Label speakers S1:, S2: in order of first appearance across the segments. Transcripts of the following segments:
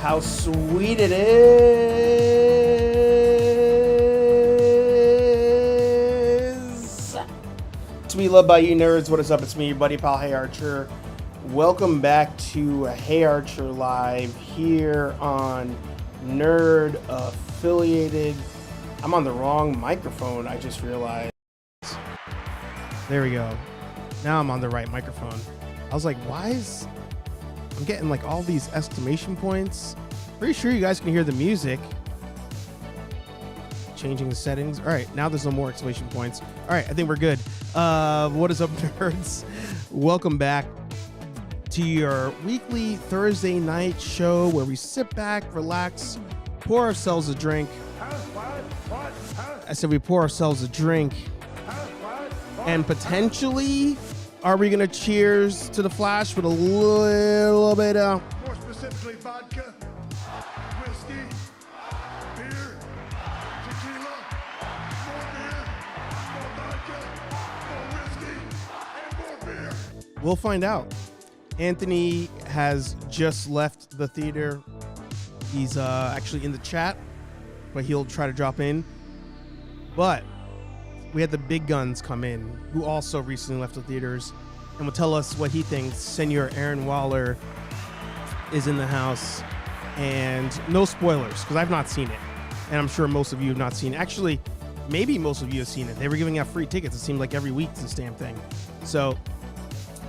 S1: how sweet it is to be loved by you nerds. What is up? It's me, your buddy pal HeyArcher. Welcome back to HeyArcher Live here on Nerd Affiliated. I'm on the wrong microphone, I just realized. There we go. Now I'm on the right microphone. I was like, why is... I'm getting like all these exclamation points. Pretty sure you guys can hear the music. Changing the settings. All right, now there's no more exclamation points. All right, I think we're good. What is up, nerds? Welcome back to your weekly Thursday night show where we sit back, relax, pour ourselves a drink. I said we pour ourselves a drink. And potentially... are we gonna cheers to TheFlash with a little bit of
S2: more specifically vodka, whiskey, beer, tequila, more beer, more vodka, more whiskey, and more beer?
S1: We'll find out. Anthony has just left the theater. He's actually in the chat, but he'll try to drop in. But we had the big guns come in, who also recently left the theaters, and will tell us what he thinks. Senor Aaron Waller is in the house, and no spoilers, because I've not seen it, and I'm sure most of you have not seen it. Actually, maybe most of you have seen it. They were giving out free tickets. It seemed like every week it's this damn thing. So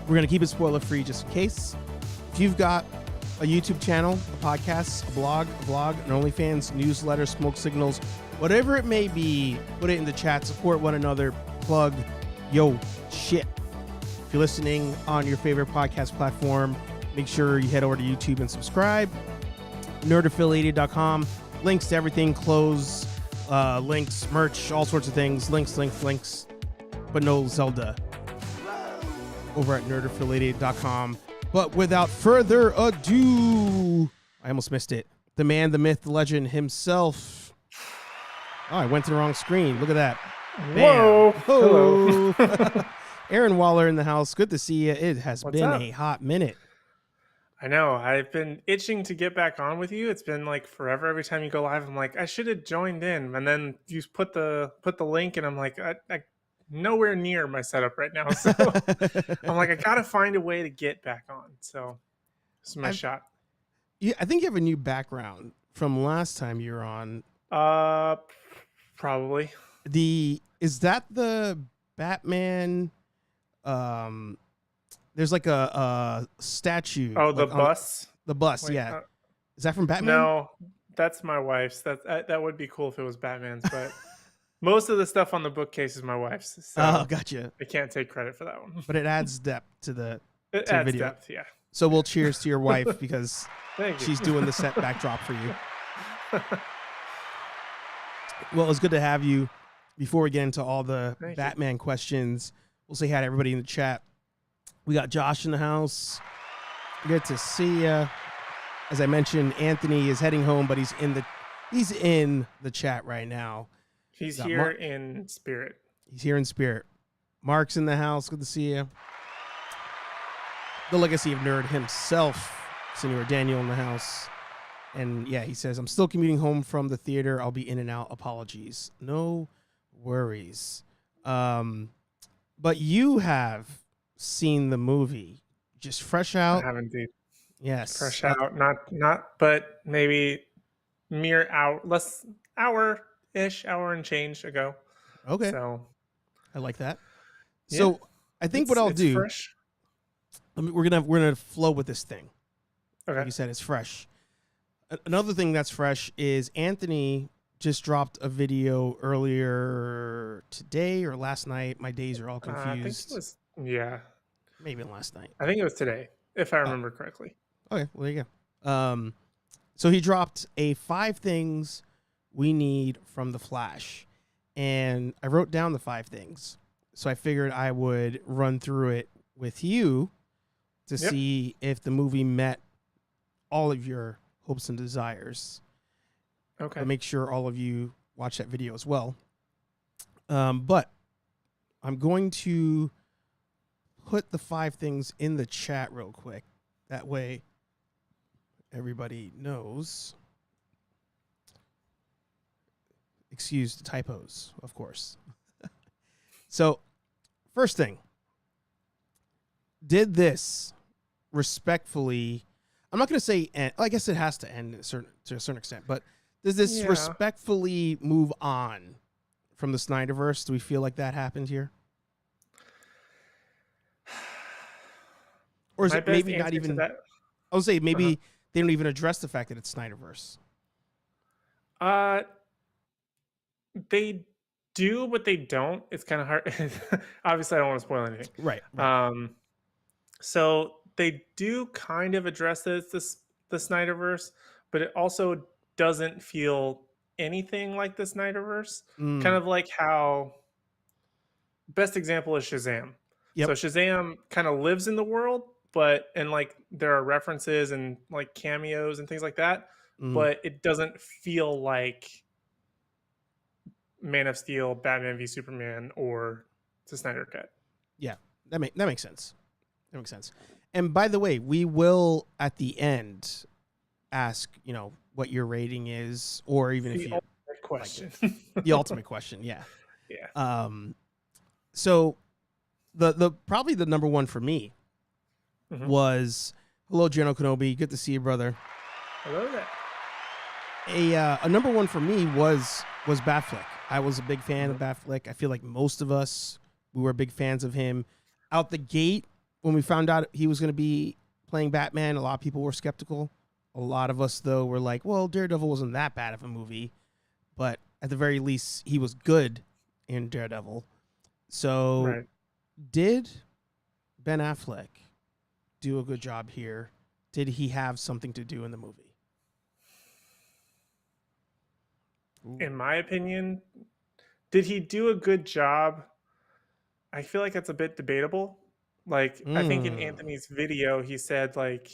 S1: we're going to keep it spoiler-free just in case. If you've got a YouTube channel, a podcast, a blog, an OnlyFans, newsletter, smoke signals, whatever it may be, put it in the chat. Support one another. Plug yo shit. If you're listening on your favorite podcast platform, make sure you head over to YouTube and subscribe. Nerdaffiliated.com. Links to everything. Clothes, links, merch, all sorts of things. Links. But no Zelda. Over at nerdaffiliated.com. But without further ado, I almost missed it. The man, the myth, the legend himself. Oh, I went to the wrong screen. Look at that. Bam.
S3: Whoa.
S1: Hello. Aaron Waller in the house. Good to see you. It has
S3: What's
S1: been
S3: up?
S1: a hot minute.
S3: I know. I've been itching to get back on with you. It's been like forever. Every time you go live, I'm like, I should have joined in. And then you put the link, and I'm like, I nowhere near my setup right now. So I'm like, I gotta find a way to get back on. So this is my shot.
S1: Yeah, I think you have a new background from last time you were on.
S3: Probably.
S1: Is that the Batman? There's like a statue.
S3: Oh,
S1: like
S3: the bus.
S1: The bus,
S3: Wait,
S1: yeah. Is that from Batman?
S3: No, that's my wife's. That would be cool if it was Batman's, but most of the stuff on the bookcase is my wife's. So
S1: Oh, gotcha.
S3: I can't take credit for that one.
S1: But it adds depth to the
S3: It
S1: to
S3: adds
S1: video.
S3: depth, yeah.
S1: So we'll cheers to your wife because
S3: Thank you.
S1: she's doing the set backdrop for you. Well, it's good to have you. Before we get into all the
S3: Thank
S1: Batman questions, we'll say hi to everybody in the chat. We got Josh in the house. Good to see you. As I mentioned, Anthony is heading home, but he's in the chat right now.
S3: He's here in spirit.
S1: He's here in spirit. Mark's in the house. Good to see you. The legacy of nerd himself, Senor Daniel in the house. And yeah, he says, I'm still commuting home from the theater. I'll be in and out. Apologies. No worries. But you have seen the movie just fresh out.
S3: I have indeed.
S1: Yes.
S3: Fresh out. Not, but maybe mere hour and change ago.
S1: Okay.
S3: So
S1: I like that.
S3: Yeah.
S1: So I think what I'll do,
S3: fresh.
S1: we're gonna flow with this thing.
S3: Okay.
S1: Like you said, it's fresh. Another thing that's fresh is Anthony just dropped a video earlier today or last night. My days are all confused.
S3: I think it was, yeah.
S1: Maybe last night.
S3: I think it was today, if I remember correctly.
S1: Okay, well, there you go. So he dropped a 5 things we need from TheFlash. And I wrote down the 5 things. So I figured I would run through it with you to see if the movie met all of your hopes and desires.
S3: Okay.
S1: But make sure all of you watch that video as well. But I'm going to put the 5 things in the chat real quick. That way everybody knows. Excuse the typos, of course. So, first thing, did this respectfully? I'm not going to say end. I guess it has to end to a certain extent, but does this respectfully move on from the Snyderverse? Do we feel like that happened here? Or is it maybe not even? I would say maybe they don't even address the fact that it's Snyderverse.
S3: They do, but they don't. It's kind of hard. Obviously, I don't want to spoil anything.
S1: Right.
S3: So they do kind of address the Snyderverse, but it also doesn't feel anything like the Snyderverse. Kind of like how best example is Shazam.
S1: Yep.
S3: So Shazam kind of lives in the world, and like there are references and like cameos and things like that, but it doesn't feel like Man of Steel, Batman v Superman, or the Snyder Cut.
S1: Yeah, that makes sense. That makes sense. And by the way, we will at the end ask, what your rating is, or even if you
S3: ultimate question.
S1: The ultimate question, yeah.
S3: Yeah.
S1: So the probably the number one for me was hello, General Kenobi. Good to see you, brother.
S3: Hello there.
S1: A number one for me was Batfleck. I was a big fan of Batfleck. I feel like most of us, we were big fans of him. Out the gate, when we found out he was going to be playing Batman, a lot of people were skeptical. A lot of us, though, were like, well, Daredevil wasn't that bad of a movie. But at the very least, he was good in Daredevil. So did Ben Affleck do a good job here? Did he have something to do in the movie?
S3: In my opinion, did he do a good job? I feel like that's a bit debatable. Like, I think in Anthony's video, he said, like,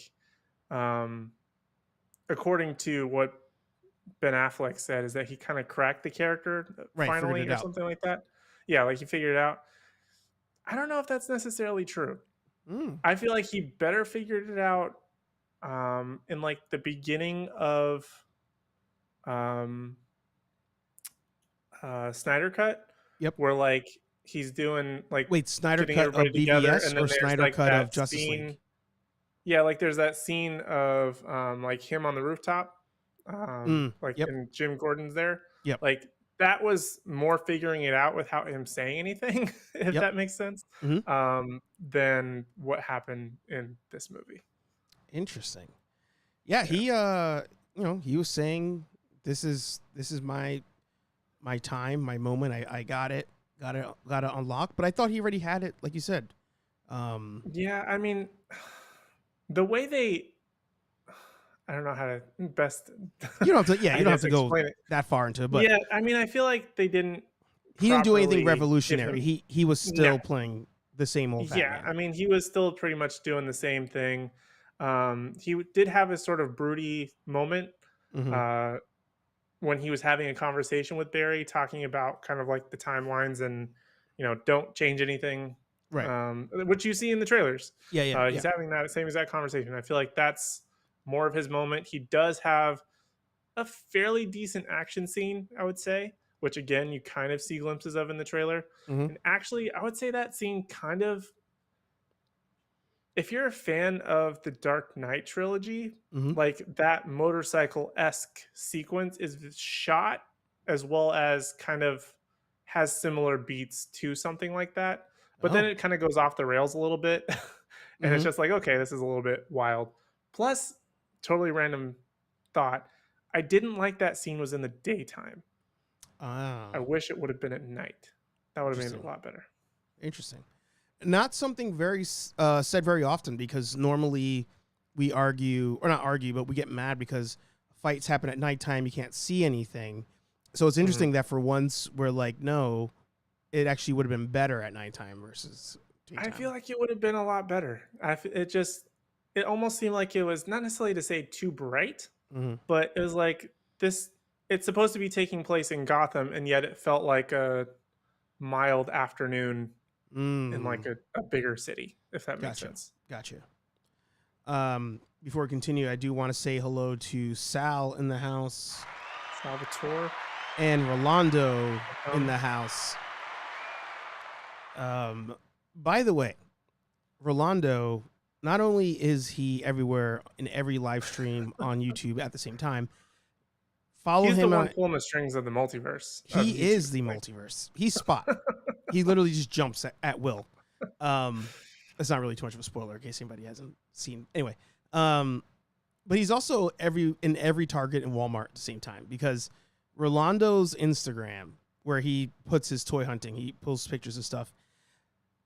S3: according to what Ben Affleck said, is that he kind of cracked the character finally or something like that. Yeah, like he figured it out. I don't know if that's necessarily true. I feel like he better figured it out in like the beginning of Snyder Cut.
S1: Yep.
S3: Where like he's doing like
S1: Snyder Cut of BVS or Snyder Cut of Justice League?
S3: Yeah, like there's that scene of like him on the rooftop, and Jim Gordon's there.
S1: Yep.
S3: Like that was more figuring it out without him saying anything, if that makes sense, than what happened in this movie.
S1: Interesting. Yeah, he he was saying this is my time, my moment. I got it unlocked, but I thought he already had it, like you said.
S3: Yeah, I mean, the way I don't know how to best.
S1: You don't have to. Yeah, you don't have to go that far into it. But
S3: yeah, I mean, I feel like they didn't.
S1: He didn't do anything revolutionary. He was still playing the same old Batman.
S3: Yeah, I mean, he was still pretty much doing the same thing. He did have a sort of broody moment when he was having a conversation with Barry, talking about kind of like the timelines and don't change anything.
S1: Right.
S3: Which you see in the trailers.
S1: Yeah.
S3: He's having that same exact conversation. I feel like that's more of his moment. He does have a fairly decent action scene, I would say, which again, you kind of see glimpses of in the trailer. And actually, I would say that scene kind of, if you're a fan of the Dark Knight trilogy, like that motorcycle-esque sequence is shot as well as kind of has similar beats to something like that. But then it kind of goes off the rails a little bit. And it's just like, okay, this is a little bit wild. Plus, totally random thought, I didn't like that scene was in the daytime. I wish it would have been at night. That would have made it a lot better.
S1: Interesting. Not something very said very often, because normally we argue, or not argue, but we get mad because fights happen at nighttime. You can't see anything. So it's interesting that for once we're like, no, it actually would have been better at nighttime versus daytime.
S3: I feel like it would have been a lot better. It almost seemed like it was not necessarily to say too bright, but it was like this. It's supposed to be taking place in Gotham, and yet it felt like a mild afternoon in like a bigger city, if that makes sense.
S1: Gotcha. before we continue, I do want to say hello to Sal in the house
S3: Salvatore.
S1: and Rolando in the house. By the way, Rolando, not only is he everywhere in every live stream on YouTube at the same time, follow
S3: He's
S1: him
S3: the one
S1: on.
S3: pulling the strings of the multiverse. of
S1: He is
S3: YouTube.
S1: the multiverse. He's Spot. He literally just jumps at will. That's not really too much of a spoiler in case anybody hasn't seen. Anyway, but he's also in every Target and Walmart at the same time, because Rolando's Instagram, where he puts his toy hunting, he pulls pictures of stuff,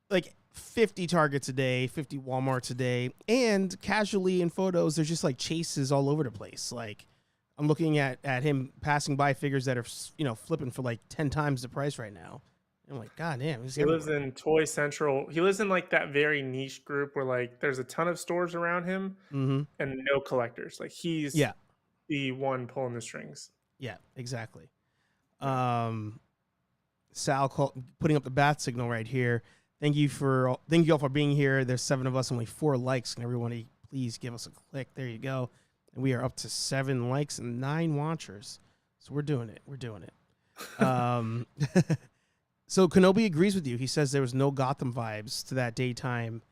S1: like 50 Targets a day, 50 Walmarts a day, and casually in photos, there's just like chases all over the place. Like, I'm looking at him passing by figures that are, flipping for like 10 times the price right now. I'm like, God damn.
S3: He lives in Toy Central. He lives in like that very niche group where like there's a ton of stores around him and no collectors. Like he's the one pulling the strings.
S1: Yeah, exactly. Sal putting up the bat signal right here. Thank you all for being here. There's 7 of us, only 4 likes. Can everyone please give us a click? There you go. And we are up to 7 likes and 9 watchers. So we're doing it. So Kenobi agrees with you. He says there was no Gotham vibes to that daytime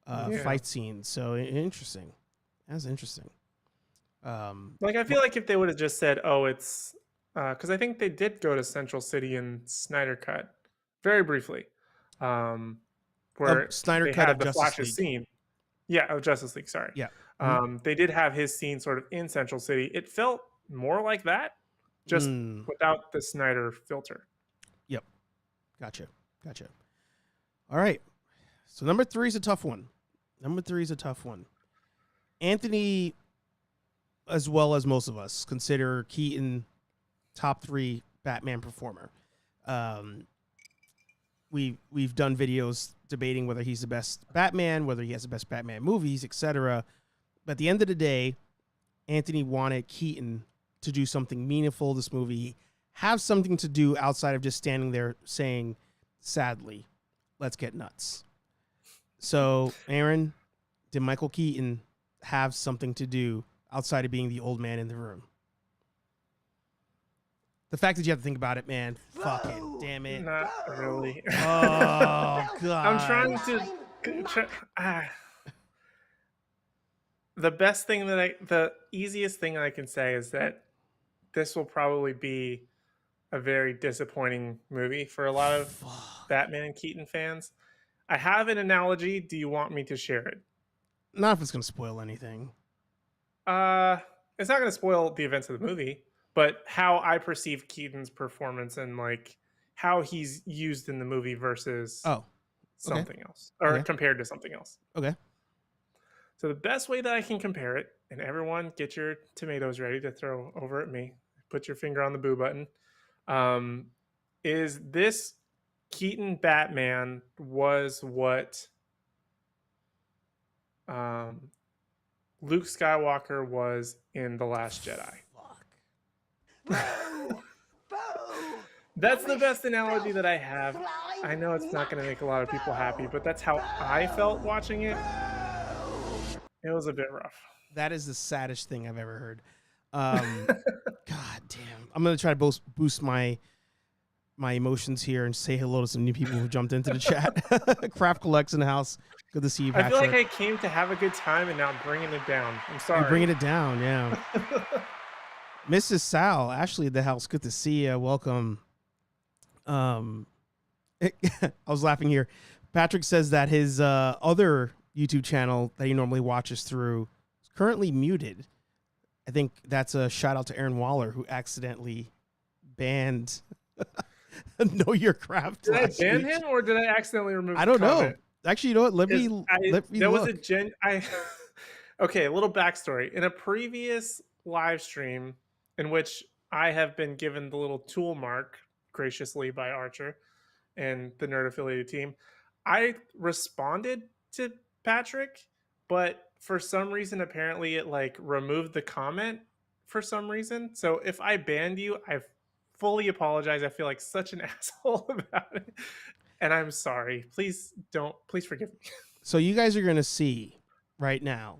S1: fight scene. So interesting. That's interesting.
S3: Like I feel like if they would have just said, "Oh, it's," because I think they did go to Central City in Snyder Cut very briefly, where
S1: Snyder
S3: they
S1: Cut
S3: had
S1: of
S3: the
S1: Justice
S3: Flash's
S1: League.
S3: scene. Yeah, of Justice League. Sorry.
S1: Yeah.
S3: They did have his scene sort of in Central City. It felt more like that, just without the Snyder filter.
S1: Yep. Gotcha. All right. So number 3 is a tough one. Anthony, as well as most of us, consider Keaton top 3 Batman performer. We've done videos debating whether he's the best Batman, whether he has the best Batman movies, etc. But at the end of the day, Anthony wanted Keaton to do something meaningful this movie, have something to do outside of just standing there saying, sadly, let's get nuts. So, Aaron, did Michael Keaton have something to do outside of being the old man in the room? The fact that you have to think about it, man, fucking damn it.
S3: Not really.
S1: Oh, God.
S3: I'm trying to... The easiest thing I can say is that this will probably be a very disappointing movie for a lot of Batman and Keaton fans. I have an analogy. Do you want me to share it?
S1: Not if it's going to spoil anything.
S3: It's not going to spoil the events of the movie, but how I perceive Keaton's performance and like how he's used in the movie versus something else, or compared to something else.
S1: Okay.
S3: So the best way that I can compare it, and everyone get your tomatoes ready to throw over at me, put your finger on the boo button, is this Keaton Batman was what Luke Skywalker was in The Last Jedi. That's the best analogy that I have. I know it's not going to make a lot of people happy, but that's how I felt watching it. It was a bit rough.
S1: That is the saddest thing I've ever heard. God damn. I'm going to try to boost my emotions here and say hello to some new people who jumped into the chat. Craft Collects in the house. Good to see you, Patrick.
S3: I feel like I came to have a good time and now I'm bringing it down. I'm sorry.
S1: You're bringing it down, yeah. Mrs. Sal, Ashley at the house. Good to see you. Welcome. I was laughing here. Patrick says that his other YouTube channel that he normally watches through is currently muted. I think that's a shout out to Aaron Waller, who accidentally banned KnowYourCraft.
S3: Did I ban him or did I accidentally remove?
S1: I don't know. Actually, you know what? Let me look.
S3: Okay, a little backstory. In a previous live stream in which I have been given the little tool mark graciously by Archer and the Nerd Affiliated team, I responded to Patrick, but for some reason, apparently it like removed the comment for some reason. So if I banned you, I fully apologize. I feel like such an asshole about it. And I'm sorry. Please forgive me.
S1: So you guys are going to see right now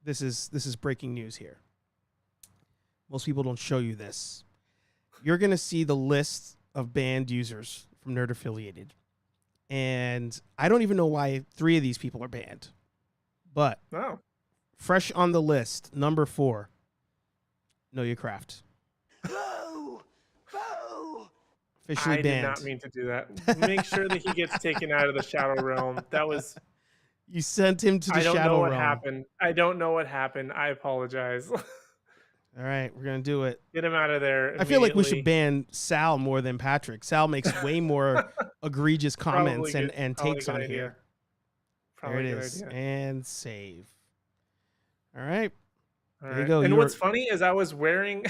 S1: this is breaking news here. Most people don't show you this. You're gonna see the list of banned users from Nerd Affiliated, and I don't even know why 3 of these people are banned. But
S3: Oh.
S1: fresh on the list, number 4, KnowYourCraft.
S2: Boo! Boo!
S1: Officially
S3: I
S1: banned.
S3: did not mean to do that. Make sure that he gets taken out of the Shadow Realm. That was.
S1: You sent him to the
S3: I don't
S1: Shadow
S3: know what
S1: Realm.
S3: happened. I don't know what happened. I apologize.
S1: All right, we're gonna do it.
S3: Get him out of there.
S1: I feel like we should
S3: immediately.
S1: ban Sal more than Patrick. Sal makes way more egregious comments
S3: Probably
S1: and
S3: probably a
S1: takes
S3: good
S1: on
S3: idea.
S1: here.
S3: Probably
S1: There
S3: a
S1: it
S3: good
S1: is.
S3: idea.
S1: And save. All right.
S3: All
S1: There you
S3: right.
S1: go.
S3: And
S1: You
S3: what's
S1: were-
S3: funny is I was wearing,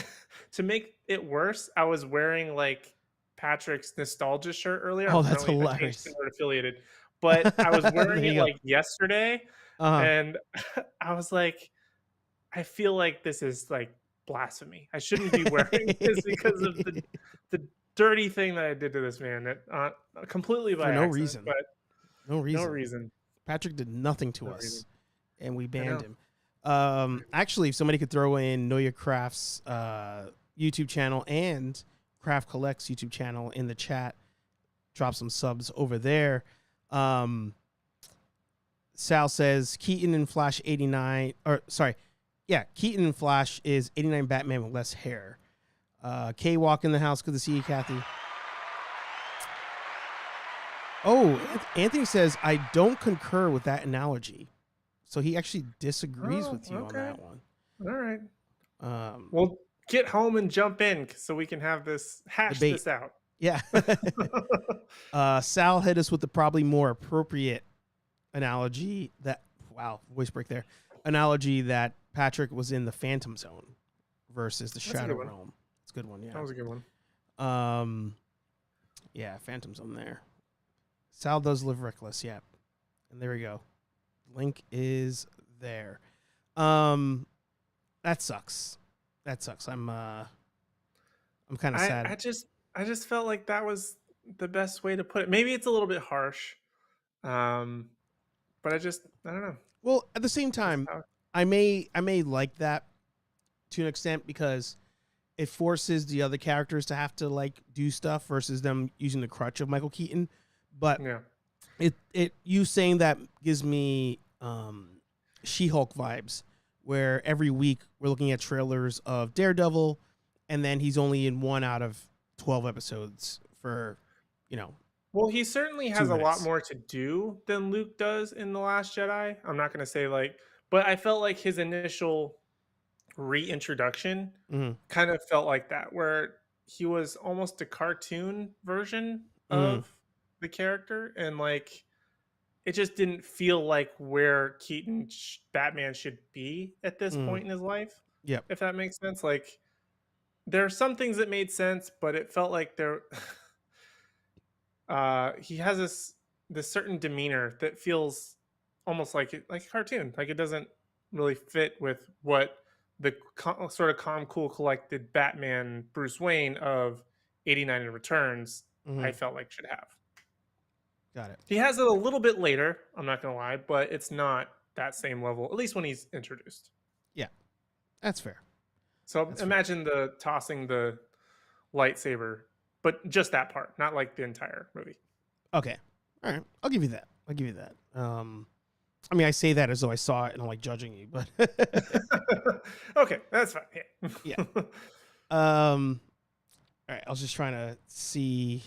S3: to make it worse, I was wearing like Patrick's nostalgia shirt earlier.
S1: Oh, that's
S3: Apparently I changed
S1: hilarious.
S3: to Nerd Affiliated, but I was
S1: There
S3: wearing
S1: you
S3: it
S1: go.
S3: like yesterday,
S1: Uh-huh.
S3: and I was like, I feel like this is like blasphemy. I shouldn't be wearing this because of the dirty thing that I did to this man. That completely by
S1: For no
S3: accident,
S1: reason.
S3: but
S1: No reason.
S3: no reason.
S1: Patrick did nothing to
S3: No
S1: us,
S3: reason.
S1: and we
S3: I
S1: banned
S3: know.
S1: him. Actually, if somebody could throw in KnowYourCraft's YouTube channel and Craft Collect's YouTube channel in the chat, drop some subs over there. Sal says Keaton and Flash 89, or sorry, yeah, Keaton and Flash is 89 Batman with less hair. K Walk in the house. Good to see you, Kathy. Oh, Anthony says I don't concur with that analogy, so he actually disagrees
S3: Oh,
S1: with you on
S3: okay.
S1: that one.
S3: All right.
S1: Um,
S3: Well, get home and jump in so we can have this hash
S1: Debate.
S3: this out.
S1: yeah. Sal hit us with the probably more appropriate analogy that voice break there. Analogy that Patrick was in the Phantom Zone versus the
S3: That's a good
S1: Shadow
S3: one.
S1: Realm. It's a good one, yeah.
S3: That was a good one.
S1: Yeah, Phantom Zone there. Sal does live reckless, yeah. And there we go. Link is there. That sucks. That sucks. I'm kind of sad.
S3: I just felt like that was the best way to put it. Maybe it's a little bit harsh. But I don't know.
S1: Well, at the same time, I may like that to an extent because it forces the other characters to have to like do stuff versus them using the crutch of Michael Keaton. But
S3: Yeah.
S1: you saying that gives me She-Hulk vibes, where every week we're looking at trailers of Daredevil, and then he's only in 1 out of 12 episodes for,
S3: Well, he certainly has
S1: 2
S3: a lot
S1: minutes.
S3: more to do than Luke does in The Last Jedi. I'm not going to say but I felt like his initial reintroduction
S1: Mhm.
S3: kind of felt like that, where he was almost a cartoon version
S1: Mhm.
S3: of the character, and like it just didn't feel like where Keaton Batman should be at this point in his life.
S1: Yep.
S3: If that makes sense. Like there are some things that made sense, but it felt like he has this certain demeanor that feels almost like a cartoon. Like it doesn't really fit with what the sort of calm, cool, collected Batman Bruce Wayne of '89 and Returns I felt like should have.
S1: Got it.
S3: He has it a little bit later, I'm not gonna lie, but it's not that same level, at least when he's introduced.
S1: Yeah, that's fair.
S3: So
S1: That's
S3: imagine the tossing the lightsaber, but just that part, not like the entire movie.
S1: Okay. All right. I'll give you that. I mean, I say that as though I saw it and I'm like judging you, but
S3: Okay, that's fine. Yeah.
S1: Yeah. All right. I was just trying to see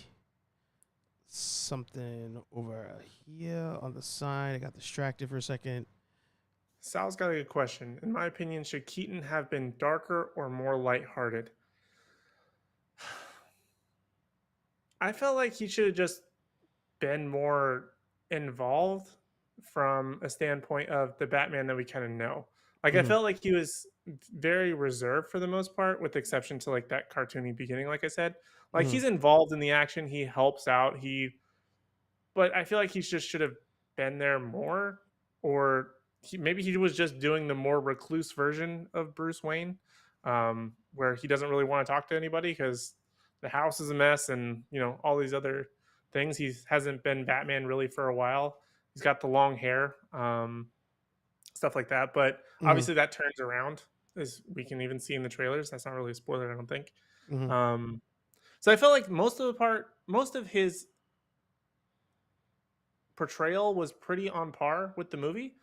S1: something over here on the side. I got distracted for a second.
S3: Sal's got a good question. In my opinion, should Keaton have been darker or more lighthearted? I felt like he should have just been more involved from a standpoint of the Batman that we kind of know. Like I felt like he was very reserved for the most part, with the exception to like that cartoony beginning, like I said. Like he's involved in the action, he helps out, but I feel like he just should have been there more, or maybe he was just doing the more recluse version of Bruce Wayne, where he doesn't really want to talk to anybody because the house is a mess and all these other things. He hasn't been Batman really for a while. He's got the long hair, so stuff like that. But
S1: Mhm.
S3: obviously that turns around, as we can even see in the trailers. That's not really a spoiler, I don't think.
S1: Mhm.
S3: So I felt like most of his portrayal was pretty on par with the movie.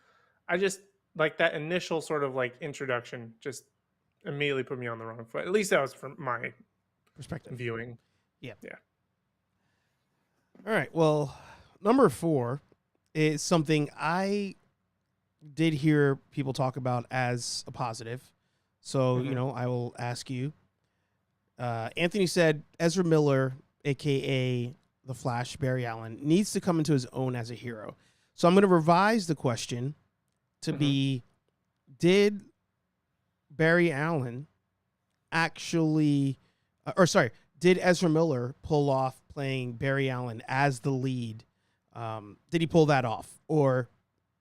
S3: I just like that initial sort of like introduction just immediately put me on the wrong foot. At least that was from my
S1: Perspective.
S3: viewing.
S1: Yeah.
S3: Yeah.
S1: All right. Well, number 4 is something I did hear people talk about as a positive. So,
S3: Mhm.
S1: I will ask you. Anthony said Ezra Miller, aka TheFlash, Barry Allen, needs to come into his own as a hero. So I'm going to revise the question to
S3: Mhm.
S1: be: did Barry Allen actually, did Ezra Miller pull off playing Barry Allen as the lead? Did he pull that off, or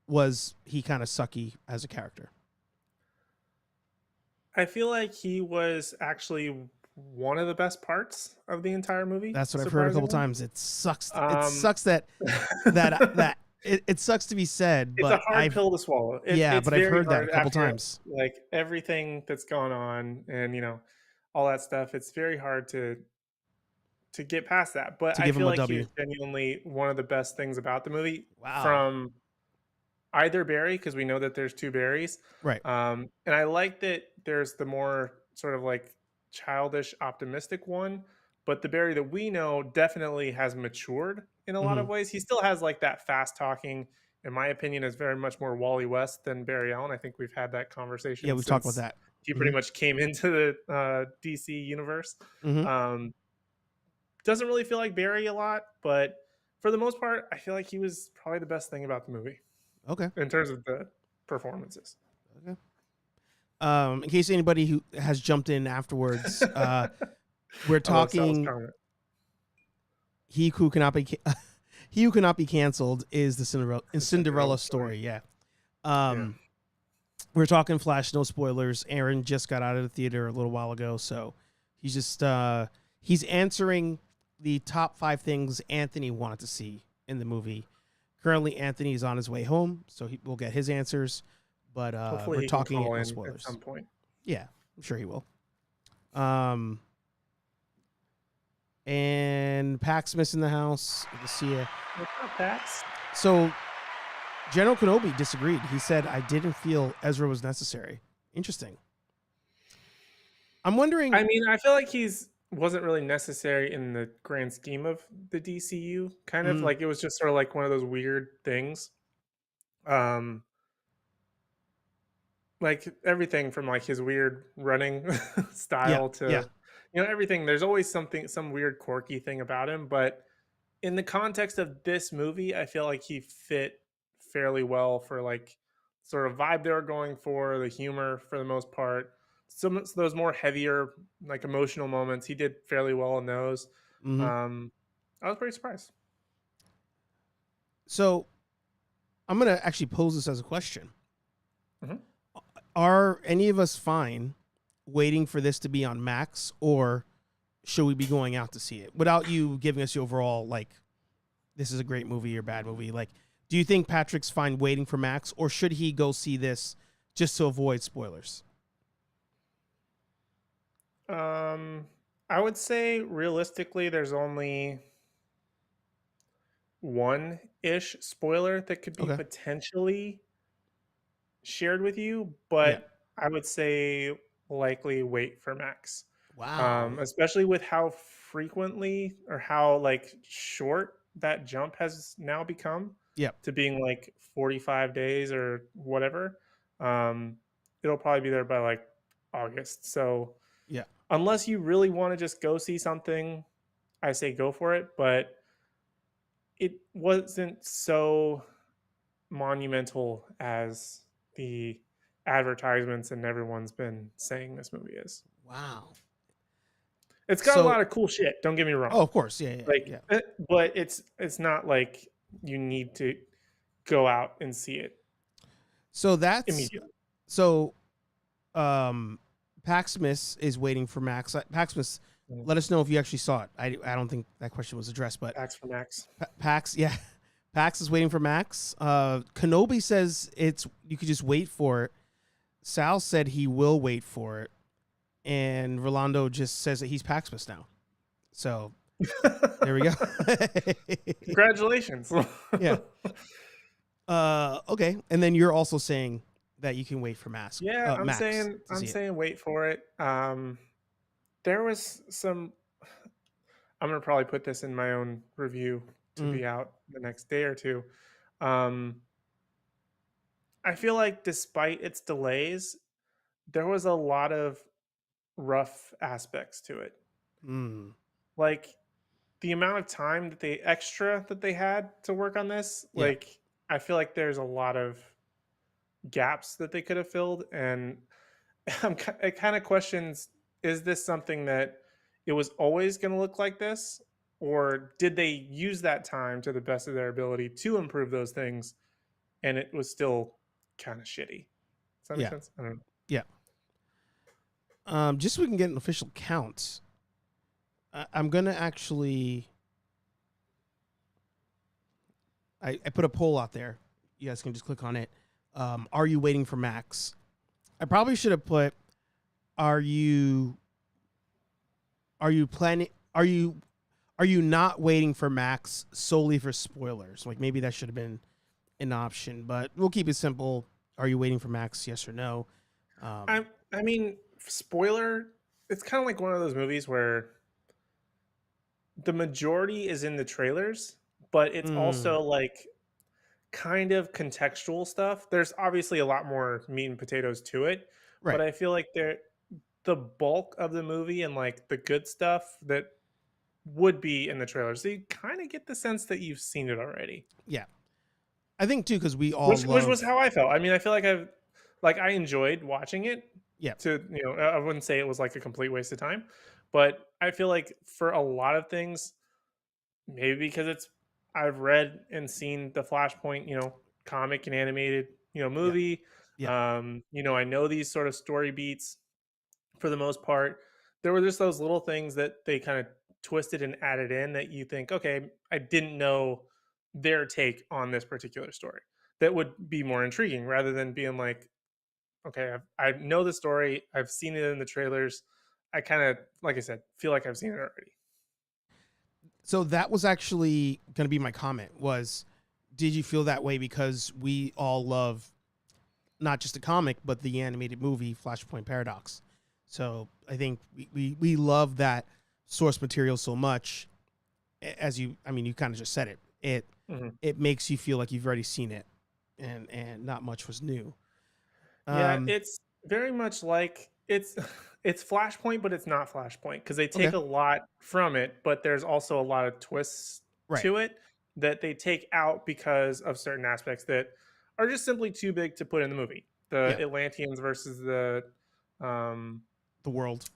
S1: was he kind of sucky as a character?
S3: I feel like he was actually one of the best parts of the entire movie,
S1: That's what I've heard a couple
S3: surprisingly.
S1: times. It sucks. It
S3: Um,
S1: sucks that it sucks to be said,
S3: it's a
S1: but
S3: hard pill to swallow.
S1: But
S3: It's
S1: I've
S3: very
S1: heard that a
S3: hard
S1: couple
S3: after
S1: times
S3: like everything that's gone on and all that stuff. It's very hard to get past that. But
S1: to
S3: I
S1: give him
S3: feel
S1: a
S3: like he
S1: W.
S3: was genuinely one of the best things about the movie
S1: Wow.
S3: from either Barry, because we know that there's two Barrys.
S1: Right.
S3: And I like that there's the more sort of like childish, optimistic one, but the Barry that we know definitely has matured in a lot
S1: Hmm.
S3: of ways. He still has like that fast talking, in my opinion, is very much more Wally West than Barry Allen. I think we've had that
S1: Yeah,
S3: conversation
S1: we've talked about
S3: since
S1: that.
S3: he
S1: Hmm.
S3: pretty much came into the DC universe.
S1: Hmm.
S3: Um, doesn't really feel like Barry a lot, but for the most part, I feel like he was probably the best thing about the movie
S1: Okay.
S3: in terms of the performances.
S1: Okay. In case anybody who has jumped in afterwards, we're
S3: I love Sal's
S1: talking.
S3: comment.
S1: He who cannot be he who cannot be canceled is the
S3: The Cinderella
S1: Cinderella
S3: story.
S1: story. Yeah.
S3: Yeah.
S1: We're talking Flash, no spoilers. Aaron just got out of the theater a little while ago, so he's just he's answering the top 5 things Anthony wanted to see in the movie. Currently, Anthony is on his way home, so we'll get his answers. But
S3: Hopefully
S1: we're
S3: he can
S1: talking it,
S3: call
S1: no
S3: in at
S1: spoilers.
S3: some point.
S1: Yeah, I'm sure he will. And Paxmas in the house. Good to see you.
S3: What's up, Pax?
S1: So General Kenobi disagreed. He said, I didn't feel Ezra was necessary. Interesting. I'm wondering.
S3: I mean, I feel like he's wasn't really necessary in the grand scheme of the DCU. Kind of
S1: Mm,
S3: like it was just sort of like one of those weird things. Um, like everything from like his weird running
S1: yeah,
S3: style
S1: yeah.
S3: to everything. There's always some weird quirky thing about him, but in the context of this movie, I feel like he fit fairly well for like sort of vibe they were going for, the humor for the most part. Some of those more heavier, like emotional moments, he did fairly well in those.
S1: Hmm.
S3: I was pretty surprised.
S1: So I'm going to actually pose this as a question.
S3: Mhm.
S1: Are any of us fine waiting for this to be on Max, or should we be going out to see it without you giving us the overall, like, this is a great movie or bad movie? Like, do you think Patrick's fine waiting for Max, or should he go see this just to avoid spoilers?
S3: I would say realistically, there's only one ish spoiler that could be
S1: Okay.
S3: potentially shared with you,
S1: Yeah.
S3: but I would say likely wait for Max.
S1: Wow.
S3: Especially with how frequently or how like short that jump has now become
S1: Yep.
S3: to being like 45 days or whatever. Um, it'll probably be there by like August. So
S1: Yeah.
S3: unless you really want to just go see something, I say go for it. But it wasn't so monumental as the advertisements and everyone's been saying this movie is.
S1: Wow.
S3: It's got a
S1: So,
S3: lot of cool shit. Don't get me wrong.
S1: oh, of course. Yeah. Yeah.
S3: Like,
S1: Yeah.
S3: but it's not like you need to go out and see it
S1: So that's
S3: immediately.
S1: so. Paxmas is waiting for Max. Paxmas, let us know if you actually saw it. I don't think that question was addressed, but
S3: Max for Max.
S1: Pax, yeah, Pax is waiting for Max. Kenobi says you could just wait for it. Sal said he will wait for it. And Rolando just says that he's Paxmas now. So there we go.
S3: Congratulations.
S1: Yeah. Okay. And then you're also saying that you can wait for Max.
S3: Yeah, I'm
S1: Max
S3: saying wait for it. There was some. I'm gonna probably put this in my own review to be out the next day or two. I feel like despite its delays, there was a lot of rough aspects to it.
S1: Mm.
S3: Like the amount of time that they had to work on this,
S1: Yeah.
S3: like I feel like there's a lot of gaps that they could have filled, and it kind of questions: is this something that it was always going to look like this, or did they use that time to the best of their ability to improve those things, and it was still kind of shitty? Does that make sense? I don't know.
S1: Yeah. Just so we can get an official count, I'm gonna actually. I put a poll out there. You guys can just click on it. Are you waiting for Max? I probably should have put. Are you planning? Are you not waiting for Max solely for spoilers? Like maybe that should have been an option, but we'll keep it simple. Are you waiting for Max? Yes or no?
S3: I mean, spoiler. It's kind of like one of those movies where the majority is in the trailers, but it's also like kind of contextual stuff. There's obviously a lot more meat and potatoes to it,
S1: right.
S3: but I feel like the bulk of the movie and like the good stuff that would be in the trailers. So you kind of get the sense that you've seen it already.
S1: Yeah, I think too because we all
S3: which was how I felt. I mean, I feel like I enjoyed watching it.
S1: Yeah.
S3: I wouldn't say it was like a complete waste of time, but I feel like for a lot of things, maybe because I've read and seen the Flashpoint, comic and animated, movie.
S1: Yeah.
S3: I know these sort of story beats for the most part. There were just those little things that they kind of twisted and added in that you think, okay, I didn't know their take on this particular story. That would be more intriguing rather than being like, okay, I know the story. I've seen it in the trailers. I kind of, like I said, feel like I've seen it already.
S1: So that was actually going to be my comment was, did you feel that way because we all love not just the comic, but the animated movie Flashpoint Paradox? So I think we love that source material so much as you kind of just said it. It makes you feel like you've already seen it and not much was new.
S3: Yeah, it's very much like it's Flashpoint, but it's not Flashpoint because they take a lot from it, but there's also a lot of twists to it that they take out because of certain aspects that are just simply too big to put in the movie. The Atlanteans versus the
S1: world.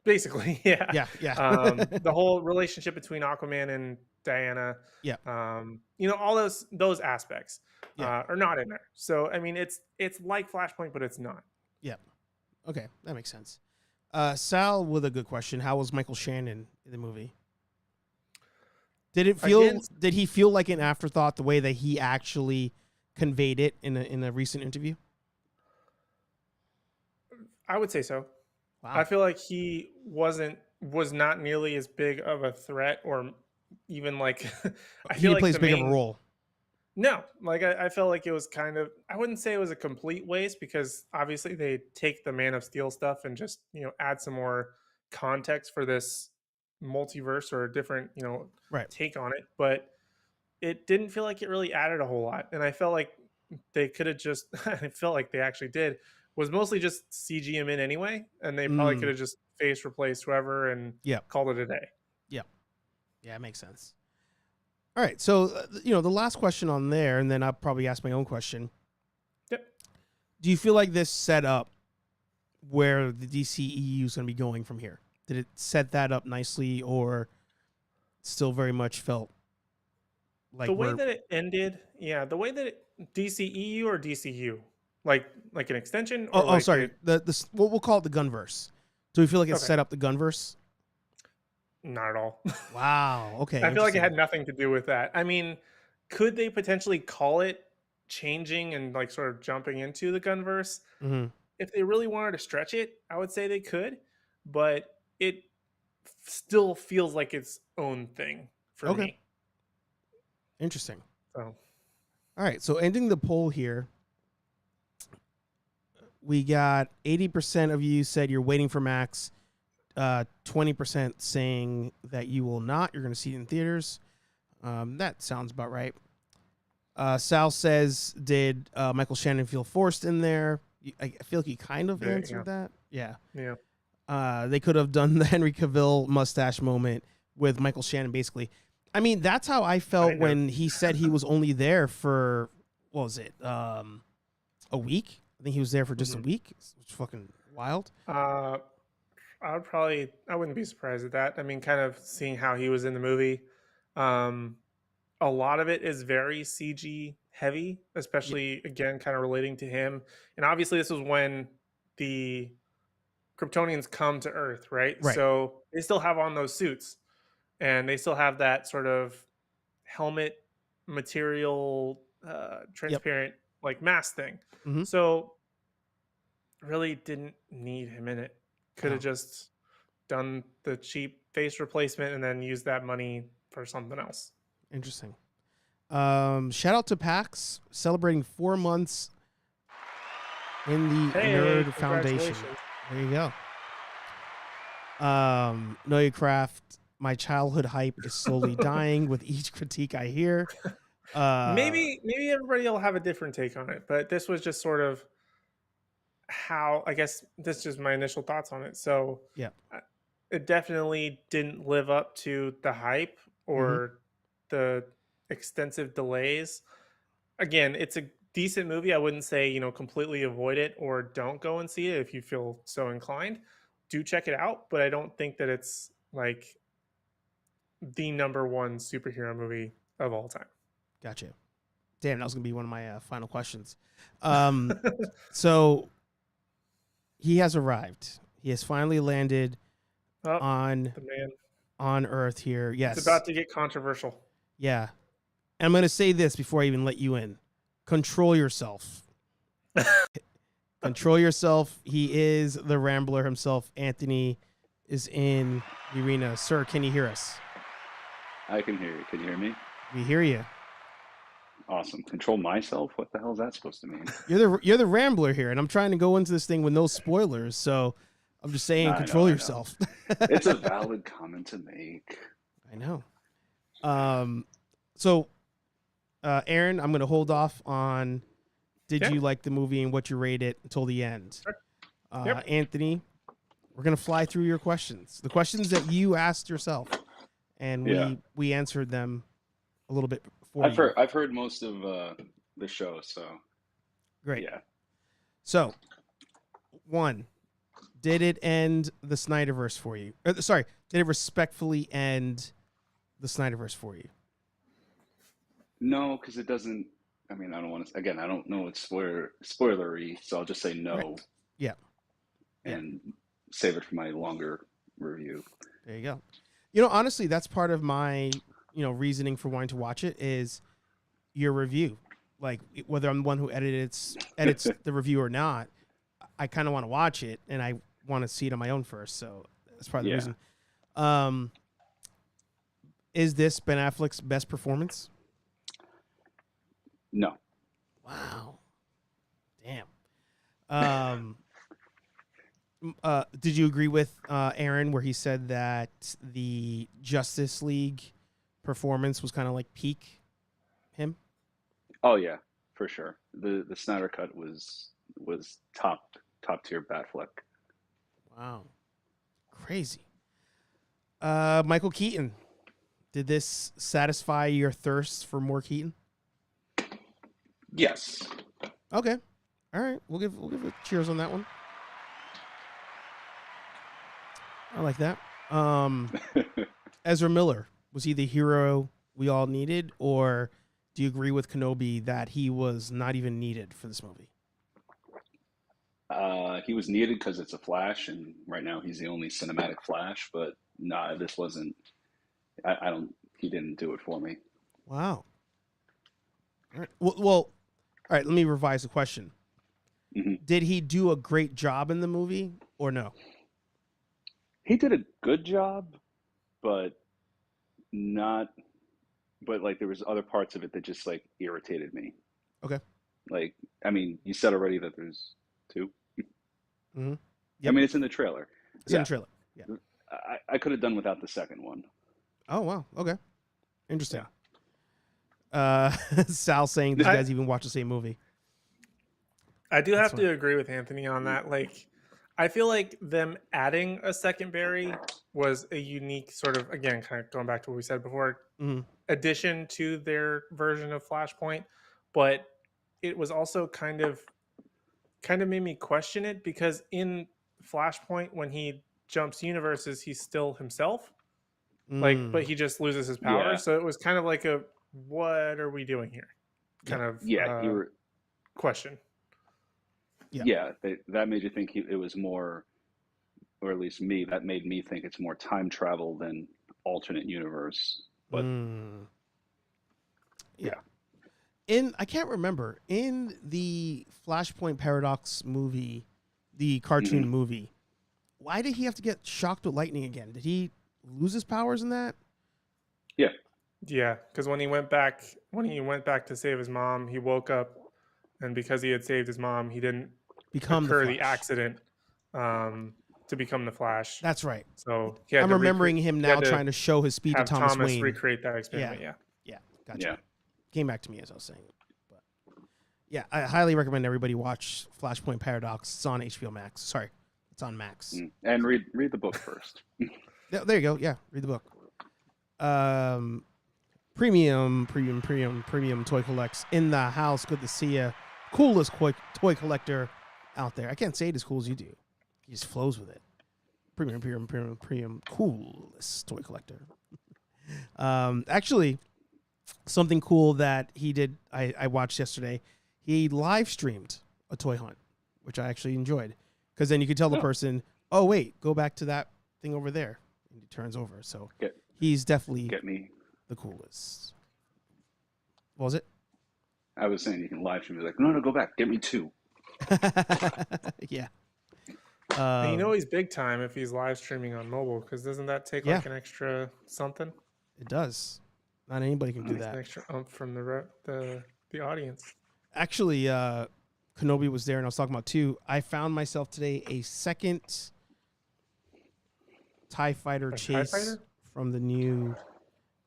S3: Basically, yeah. The whole relationship between Aquaman and Diana.
S1: Yeah.
S3: All those aspects are not in there. So I mean, it's like Flashpoint, but it's not.
S1: Yeah. Okay, that makes sense. Sal with a good question. How was Michael Shannon in the movie? Did he feel like an afterthought the way that he actually conveyed it in a recent interview?
S3: I would say so.
S1: Wow.
S3: I feel like he was not nearly as big of a threat, or even like I feel
S1: he
S3: like
S1: plays big of a role.
S3: No, like I felt like it was kind of, I wouldn't say it was a complete waste because obviously they take the Man of Steel stuff and just add some more context for this multiverse or a different take on it, but it didn't feel like it really added a whole lot, and I felt like they could have just I felt like they actually did was mostly just CG him in anyway, and they probably could have just face replaced whoever and called it a day.
S1: Yeah, it makes sense. All right, so the last question on there, and then I'll probably ask my own question.
S3: Yep.
S1: Do you feel like this set up where the DCEU is going to be going from here? Did it set that up nicely, or still very much felt like
S3: the way that it ended? Yeah, the way that DCEU or DCU, like an extension. Or
S1: sorry, we'll call it the Gunverse. Do we feel like it set up the Gunverse?
S3: Not at all.
S1: Wow. Okay.
S3: I feel like it had nothing to do with that. I mean, could they potentially call it changing and like sort of jumping into the Gunverse?
S1: Mm-hmm.
S3: If they really wanted to stretch it, I would say they could, but it still feels like its own thing for
S1: Okay.
S3: me.
S1: Interesting.
S3: So
S1: All right. So ending the poll here, we got 80% of you said you're waiting for Max. 20% saying that you will not. You're going to see it in theaters. That sounds about right. Sal says, did Michael Shannon feel forced in there? I feel like he kind of answered that. Yeah. They could have done the Henry Cavill mustache moment with Michael Shannon, basically. I mean, that's how I felt when he said he was only there for, what was it, a week? I think he was there for just a week. It's fucking wild.
S3: I wouldn't be surprised at that. I mean, kind of seeing how he was in the movie. A lot of it is very CG heavy, especially again, kind of relating to him. And obviously, this was when the Kryptonians come to Earth, right? So they still have on those suits, and they still have that sort of helmet material, transparent like mask thing.
S1: Mm-hmm.
S3: So really didn't need him in it. Could have just done the cheap face replacement and then used that money for something else.
S1: Interesting. Shout out to PAX celebrating 4 months in the Nerd Foundation. There you go. KnowYourCraft, my childhood hype is slowly dying with each critique I hear.
S3: Maybe everybody will have a different take on it, but this was just sort of how, I guess this is just my initial thoughts on it. So
S1: yeah,
S3: it definitely didn't live up to the hype or the extensive delays. Again, it's a decent movie. I wouldn't say, completely avoid it or don't go and see it if you feel so inclined. Do check it out, but I don't think that it's like the number one superhero movie of all time.
S1: Gotcha. Damn, that was gonna be one of my final questions. So he has arrived. He has finally landed on Earth here. Yes,
S3: it's about to get controversial.
S1: Yeah, and I'm gonna say this before I even let you in. Control yourself. Control yourself. He is the Rambler himself. Anthony is in the arena. Sir, can you hear us?
S4: I can hear you. Can you hear me?
S1: We hear you.
S4: Awesome. Control myself? What the hell is that supposed to mean?
S1: You're the Rambler here, and I'm trying to go into this thing with no spoilers, so I'm just saying control yourself.
S4: It's a valid comment to make.
S1: I know. So, Aaron, I'm going to hold off on did you like the movie and what you rate it until the end.
S3: Sure.
S1: Anthony, we're going to fly through your questions. The questions that you asked yourself, and we answered them a little bit for you.
S4: I've heard most of the show, so
S1: great.
S4: Yeah.
S1: So, one, did it end the Snyderverse for you? Sorry, did it respectfully end the Snyderverse for you?
S4: No, because it doesn't. I mean, I don't want to. Again, I don't know it's spoilery, so I'll just say no.
S1: Right. Yeah.
S4: And save it for my longer review.
S1: There you go. Honestly, that's part of my reasoning for wanting to watch it is your review. Like whether I'm the one who edits the review or not, I kind of want to watch it and I want to see it on my own first. So that's part of the reason. Is this Ben Affleck's best performance?
S4: No.
S1: Wow. Damn. Did you agree with Aaron where he said that the Justice League performance was kind of like peak him?
S4: Oh yeah, for sure. The Snyder cut was top tier Batfleck.
S1: Wow. Crazy. Michael Keaton. Did this satisfy your thirst for more Keaton?
S4: Yes.
S1: Okay. All right. We'll give a cheers on that one. I like that. Ezra Miller, was he the hero we all needed, or do you agree with Kenobi that he was not even needed for this movie?
S4: He was needed because it's a Flash, and right now he's the only cinematic Flash. But nah, this wasn't. I don't. He didn't do it for me.
S1: Wow. Well, all right. Let me revise the question. Did he do a great job in the movie or no?
S4: He did a good job, but not. But like there was other parts of it that just like irritated me.
S1: Okay.
S4: Like, I mean, you said already that there's 2.
S1: Mm-hmm.
S4: I
S1: Yep.
S4: mean, it's in the trailer.
S1: It's in the trailer. Yeah.
S4: I could have done without the second one.
S1: Oh wow. Okay. Interesting. Sal saying, "Did you guys even watch the same movie?"
S3: I do have to agree with Anthony on that. Like, I feel like them adding a second Barry was a unique sort of, again, kind of going back to what we said before, addition to their version of Flashpoint. But it was also kind of made me question it, because in Flashpoint, when he jumps universes, he's still himself. Like, but he just loses his power.
S4: Yeah.
S3: So it was kind of like a, what are we doing here? Kind of question.
S4: Yeah, that made you think it was more, or at least me, that made me think it's more time travel than alternate universe. But
S1: yeah. I can't remember, in the Flashpoint Paradox movie, the cartoon movie, why did he have to get shocked with lightning again? Did he lose his powers in that?
S3: Yeah, because when he went back to save his mom, he woke up, and because he had saved his mom, he didn't incur the accident to become the Flash.
S1: That's right.
S3: So
S1: I'm remembering him now trying to show his speed to Thomas Wayne.
S3: Recreate that experiment.
S1: Yeah, gotcha. Yeah. Came back to me as I was saying. But yeah, I highly recommend everybody watch Flashpoint Paradox. It's on HBO Max. Sorry, it's on Max.
S4: And read the book first.
S1: There you go. Yeah, read the book. Premium Toy Collects in the house. Good to see you. Coolest toy collector out there. I can't say it as cool as you do. He just flows with it. Premium coolest toy collector. Actually, something cool that he did, I watched yesterday. He live streamed a toy hunt, which I actually enjoyed, because then you could tell the person, "Oh wait, go back to that thing over there," and he turns over. So he's definitely the coolest. What was it?
S4: I was saying you can live stream. Like, no, go back. Get me 2.
S1: Yeah.
S3: And he's big time if he's live streaming on mobile, because doesn't that take like an extra something?
S1: It does. Not anybody can do that.
S3: An extra from the audience.
S1: Actually, Kenobi was there, and I was talking about too. I found myself today a second TIE Fighter chase from the new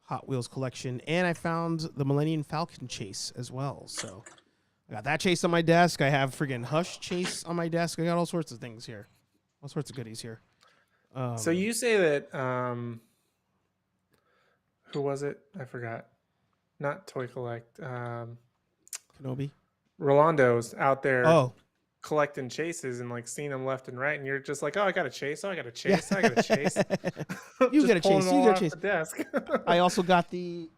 S1: Hot Wheels collection, and I found the Millennium Falcon chase as well. So I got that chase on my desk. I have friggin' Hush chase on my desk. I got all sorts of things here, all sorts of goodies here.
S3: So you say that who was it? I forgot. Not Toy Collect.
S1: Kenobi.
S3: Rolando's out there.
S1: Oh.
S3: Collecting chases and like seeing them left and right, and you're just like, oh, I got a chase, I got a chase, I got a chase.
S1: You got a chase, you got a chase.
S3: The desk.
S1: I also got the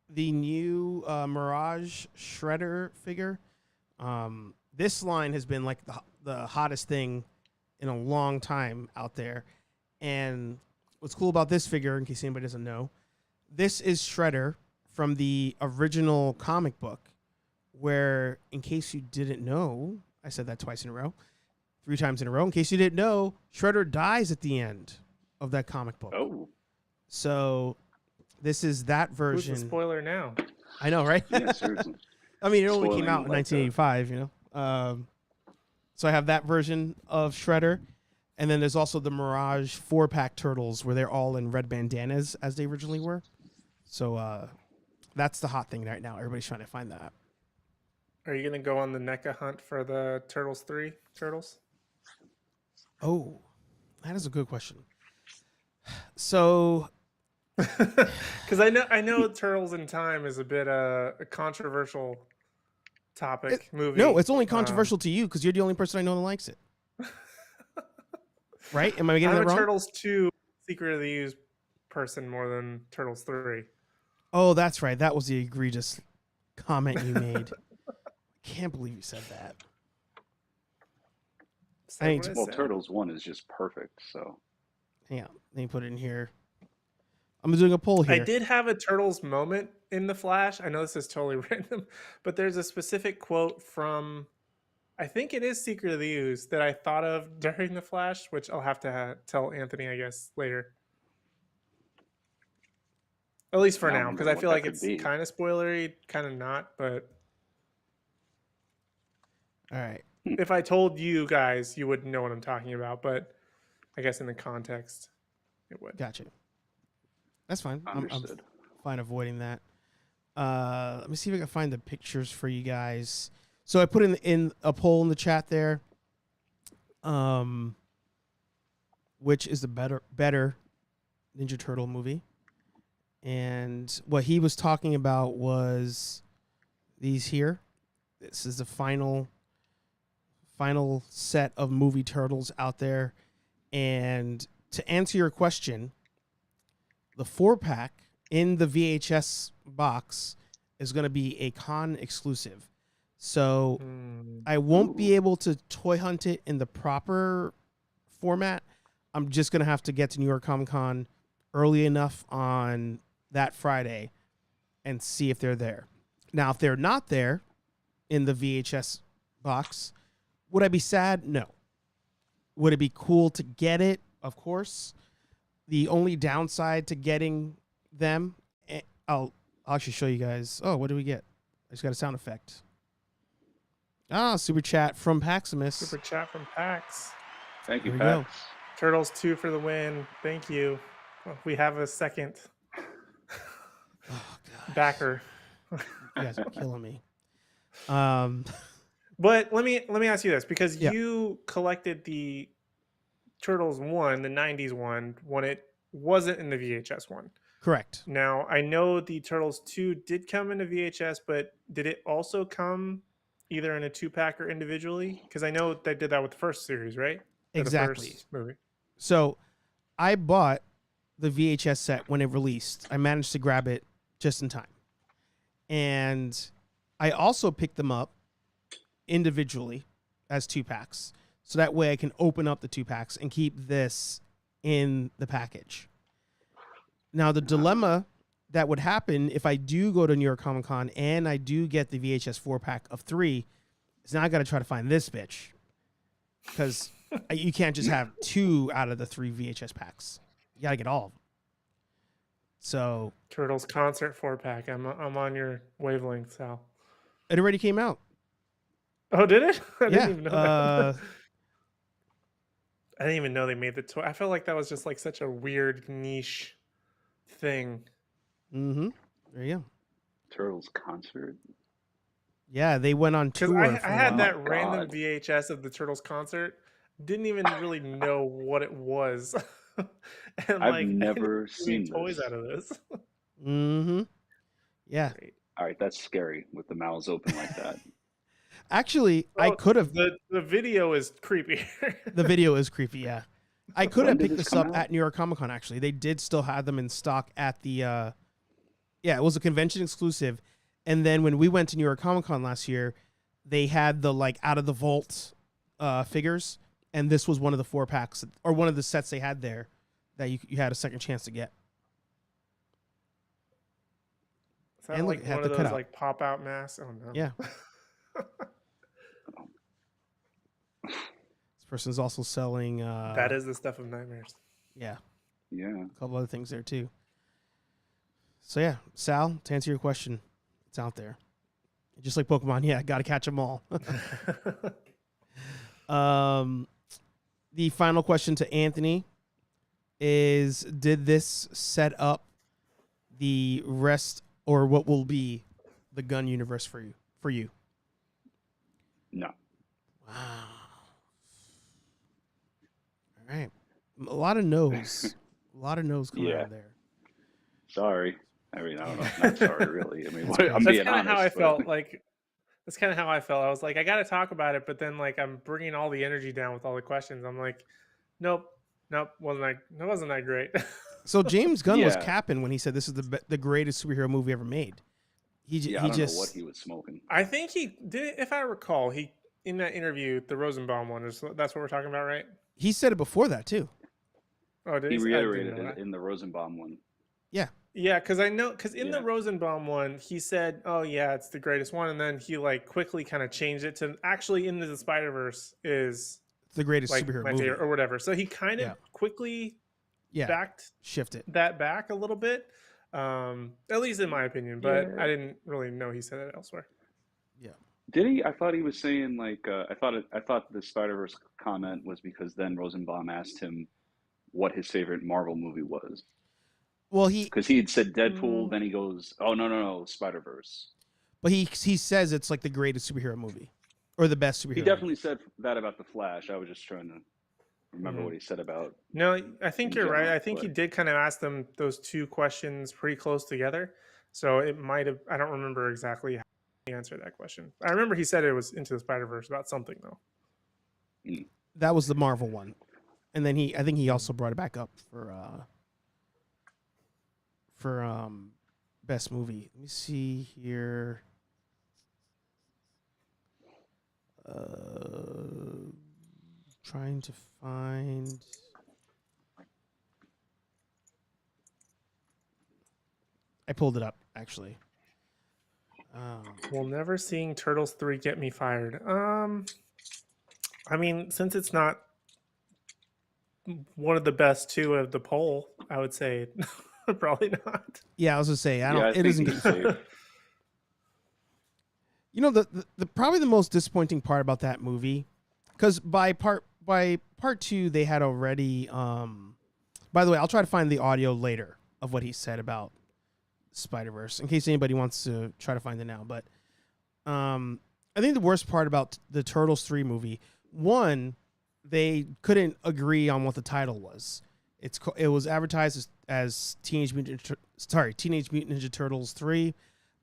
S1: new Mirage Shredder figure. This line has been like the hottest thing in a long time out there. And what's cool about this figure, in case anybody doesn't know, this is Shredder from the original comic book, where, in case you didn't know, I said that 3 times in a row. In case you didn't know, Shredder dies at the end of that comic book.
S4: Oh.
S1: So this is that version.
S3: Who's the spoiler now?
S1: I know, right?
S4: Yeah, seriously.
S1: I mean, it only came out in 1985, you know. So I have that version of Shredder. And then there's also the Mirage 4-pack turtles, where they're all in red bandanas, as they originally were. So that's the hot thing right now. Everybody's trying to find that.
S3: Are you going to go on the NECA hunt for the Turtles 3 turtles?
S1: Oh, that is a good question. So,
S3: because I know Turtles in Time is a bit a controversial topic movie.
S1: No, it's only controversial to you because you're the only person I know that likes it. Right? Am I getting that wrong?
S3: I'm a Turtles 2 Secret of the Ooze person more than Turtles 3.
S1: Oh, that's right. That was the egregious comment you made. Can't believe you said that.
S4: Turtles 1 is just perfect. So,
S1: yeah, let me put it in here. I'm doing a poll
S3: I
S1: here.
S3: did have a Turtles moment in The Flash. I know this is totally random, but there's a specific quote from, I think it is Secret of the Ooze, that I thought of during The Flash, which I'll have to tell Anthony, I guess, later. At least for
S4: I
S3: now, because
S4: wonder
S3: I
S4: what
S3: feel
S4: that
S3: like
S4: could
S3: it's
S4: be.
S3: kind of spoilery, kind of not. But
S1: All right.
S3: if I told you guys, you wouldn't know what I'm talking about. But I guess in the context, it would.
S1: Gotcha. That's fine. I'm
S4: Understood.
S1: fine avoiding that. Let me see if I can find the pictures for you guys. So I put in a poll in the chat there. Which is the better Ninja Turtle movie? And what he was talking about was these here. This is the final set of movie Turtles out there. And to answer your question, the 4-pack in the VHS box is going to be a con exclusive. So I won't be able to toy hunt it in the proper format. I'm just going to have to get to New York Comic Con early enough on that Friday and see if they're there. Now, if they're not there in the VHS box, would I be sad? No. Would it be cool to get it? Of course. The only downside to getting them, I'll actually show you guys. Oh, what do we get? I just got a sound effect. Super chat from Paximus.
S3: Super chat from Pax.
S4: Thank you,
S1: There we go.
S4: Pax.
S3: Turtles 2 for the win. Thank you. Oh, we have a second
S1: Oh, God.
S3: backer.
S1: You guys are killing me.
S3: But let me ask you this, because
S1: Yeah.
S3: you collected the Turtles 1, the 90s one, when it wasn't in the VHS one.
S1: Correct.
S3: Now, I know the Turtles 2 did come in a VHS, but did it also come either in a 2-pack or individually? Because I know they did that with the first series, right? Or
S1: Exactly.
S3: the first movie.
S1: So I bought the VHS set when it released. I managed to grab it just in time. And I also picked them up individually as 2-packs. So that way I can open up the 2-packs and keep this in the package. Now, the dilemma that would happen if I do go to New York Comic Con and I do get the VHS 4-pack of 3 is now I got to try to find this bitch. Because you can't just have 2 out of the 3 VHS packs. You got to get all of them. So
S3: Turtles concert 4-pack. I'm on your wavelength, Sal.
S1: it already came out.
S3: Oh, did it? I
S1: Yeah.
S3: didn't even know that. I didn't even know they made the toy. I felt like that was just like such a weird niche thing.
S1: Mm-hmm. There you go.
S4: Turtles concert.
S1: Yeah, they went on
S3: Because
S1: tour.
S3: I had that
S4: God.
S3: random VHS of the Turtles concert. Didn't even really know what it was. And
S4: I've
S3: like,
S4: never
S3: I
S4: seen
S3: toys
S4: this.
S3: out of this.
S1: Mm-hmm. Yeah.
S3: Great.
S4: All right, that's scary with the mouths open like that.
S1: Actually, I
S3: Well,
S1: could have.
S3: The video is creepy.
S1: The video is creepy, yeah. I could
S4: When
S1: have
S4: did
S1: picked
S4: this
S1: this
S4: come
S1: up
S4: out?
S1: at New York Comic Con, actually. They did still have them in stock at the, yeah, it was a convention exclusive. And then when we went to New York Comic Con last year, they had the, like, out of the vault figures. And this was one of the 4-packs, or one of the sets they had there that you had a second chance to get.
S3: Is that
S1: And look,
S3: like
S1: it had
S3: one
S1: the
S3: of those
S1: cutout.
S3: like pop out masks? Oh no.
S1: Yeah. This person's also selling...
S3: That is the stuff of nightmares.
S1: Yeah,
S4: Yeah.
S1: a couple other things there, too. So, yeah, Sal, to answer your question, it's out there. Just like Pokemon, yeah, got to catch them all. The final question to Anthony is, did this set up the rest or what will be the Gunn universe for you?
S4: No.
S1: Wow. All right. A lot of no's. A lot of no's coming
S4: Yeah.
S1: out of there.
S4: Sorry. I mean, I don't know. Not sorry, really. I mean, I'm
S3: That's
S4: being
S3: kind of
S4: honest.
S3: how I
S4: but-
S3: felt. Like, that's kind of how I felt. I was like, I got to talk about it, but then like I'm bringing all the energy down with all the questions. I'm like, nope, wasn't that great.
S1: So James Gunn was
S4: Yeah.
S1: capping when he said this is the greatest superhero movie ever made.
S4: I don't know what he was smoking.
S3: I think he did, if I recall, he in that interview, the Rosenbaum one, that's what we're talking about, right?
S1: He said it before that too.
S3: Oh, did
S4: He
S3: he? I didn't
S4: reiterated
S3: know
S4: it
S3: that.
S4: in the Rosenbaum one.
S3: Yeah, because I know, because in the
S4: Yeah.
S3: Rosenbaum one, he said, "Oh yeah, it's the greatest one," and then he like quickly kind of changed it to actually Into the Spider-Verse is
S1: It's the greatest
S3: like
S1: superhero
S3: my
S1: movie.
S3: favorite or whatever. So he kind of
S1: Yeah.
S3: quickly
S1: Yeah.
S3: backed
S1: Shift it.
S3: that back a little bit, at least in my opinion. But
S4: Yeah.
S3: I didn't really know he said it elsewhere.
S1: Yeah.
S4: Did he? I thought he was saying like I thought the Spider-Verse comment was because then Rosenbaum asked him what his favorite Marvel movie was.
S1: Well,
S4: Because he had said Deadpool,
S3: Mm,
S4: then he goes, "Oh no, Spider-Verse."
S1: but he says it's like the greatest superhero movie, or the best
S4: He
S1: superhero
S4: definitely
S1: movie.
S4: said that about the Flash. I was just trying to remember
S3: mhm.
S4: what he said about
S3: No, I think
S4: in
S3: you're right.
S4: general.
S3: I think he
S4: But
S3: did kind of ask them those two questions pretty close together. So it might have, I don't remember exactly how he answered that question. I remember he said it was Into the Spider-Verse about something though.
S4: mm,
S1: That was the Marvel one, and then I think he
S3: Mm.
S1: also brought it back up for best movie. Let me see here. Trying to find. I pulled it up actually.
S3: Will never seeing Turtles 3 get me fired. I mean, since it's not one of the best two of the poll, I would say probably not.
S1: Yeah, I was gonna say I
S4: yeah,
S1: don't.
S4: I
S1: It
S4: think
S1: doesn't get.
S4: he's safe.
S1: You know the probably the most disappointing part about that movie, because by part two they had already. By the way, I'll try to find the audio later of what he said about Spider-Verse in case anybody wants to try to find it now. But I think the worst part about the Turtles 3 movie, one, they couldn't agree on what the title was. It was advertised as Teenage Mutant Ninja Turtles 3.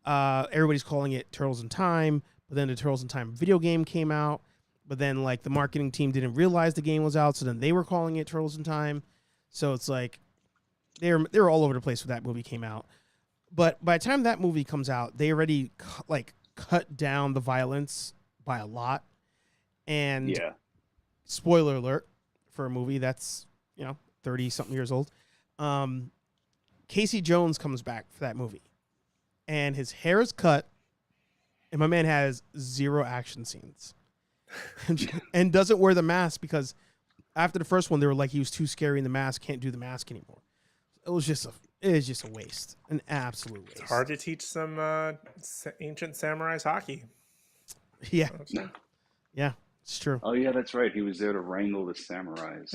S1: Everybody's calling it Turtles in Time, but then the Turtles in Time video game came out. But then like the marketing team didn't realize the game was out, so then they were calling it Turtles in Time. So it's like they were all over the place when that movie came out. But by the time that movie comes out, they already cut down the violence by a lot. And
S4: Yeah,
S1: spoiler alert for a movie that's 30 something years old. Casey Jones comes back for that movie, and his hair is cut, and my man has 0 action scenes, and doesn't wear the mask because after the first one they were like he was too scary in the mask, can't do the mask anymore. It is just a waste, an absolute waste.
S3: It's hard to teach some ancient samurais hockey.
S1: Yeah, yeah, it's true.
S4: oh yeah, that's right. He was there to wrangle the samurais.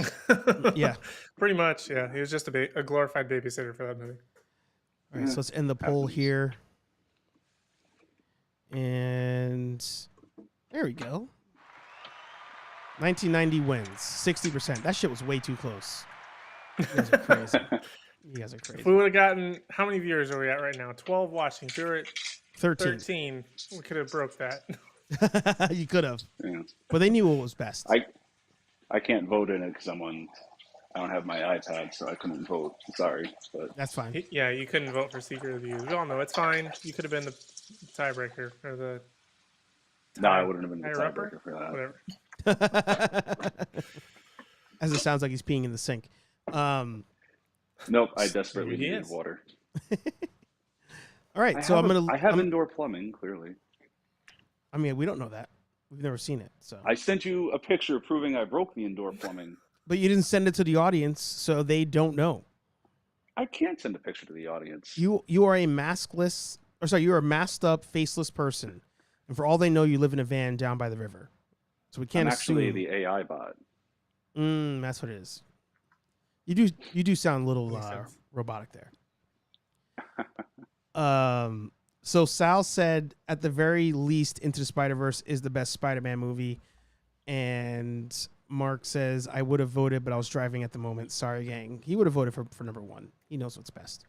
S1: Yeah.
S3: Pretty much. Yeah, he was just a glorified babysitter for that movie.
S1: All right, so let's end the poll here. And there we go. 1990 wins, 60%. That shit was way too close. You guys are crazy. You guys are
S3: If
S1: crazy.
S3: we would have gotten, how many viewers are we at right now? 12 watching. If we were at 13, we could have broke that.
S1: You could have,
S4: Yeah.
S1: but they knew what was best.
S4: I can't vote in it because I don't have my iPad, so I couldn't vote. Sorry, but
S1: That's fine.
S3: Yeah, you couldn't vote for Secret of the Views. We all know it's fine. You could have been the tiebreaker or the
S4: no, I wouldn't have been the
S3: higher-upper?
S4: tiebreaker for that.
S3: Whatever.
S1: As it sounds like he's peeing in the sink.
S4: Nope, I desperately
S3: Maybe he
S4: needed
S3: is.
S4: water.
S1: All right, so
S4: I have indoor plumbing, clearly.
S1: I mean, we don't know that. We've never seen it. So,
S4: I sent you a picture proving I broke the indoor plumbing.
S1: but you didn't send it to the audience, so they don't know.
S4: I can't send a picture to the audience.
S1: You are a maskless, or sorry, you're a masked up, faceless person, and for all they know, you live in a van down by the river. So we can't
S4: I'm actually
S1: assume.
S4: the AI bot.
S1: That's what it is. You do sound a little
S3: Makes sense.
S1: robotic there. So Sal said at the very least Into the Spider-Verse is the best Spider-Man movie, and Mark says I would have voted, but I was driving at the moment. Sorry, gang. He would have voted for number 1. He knows what's best.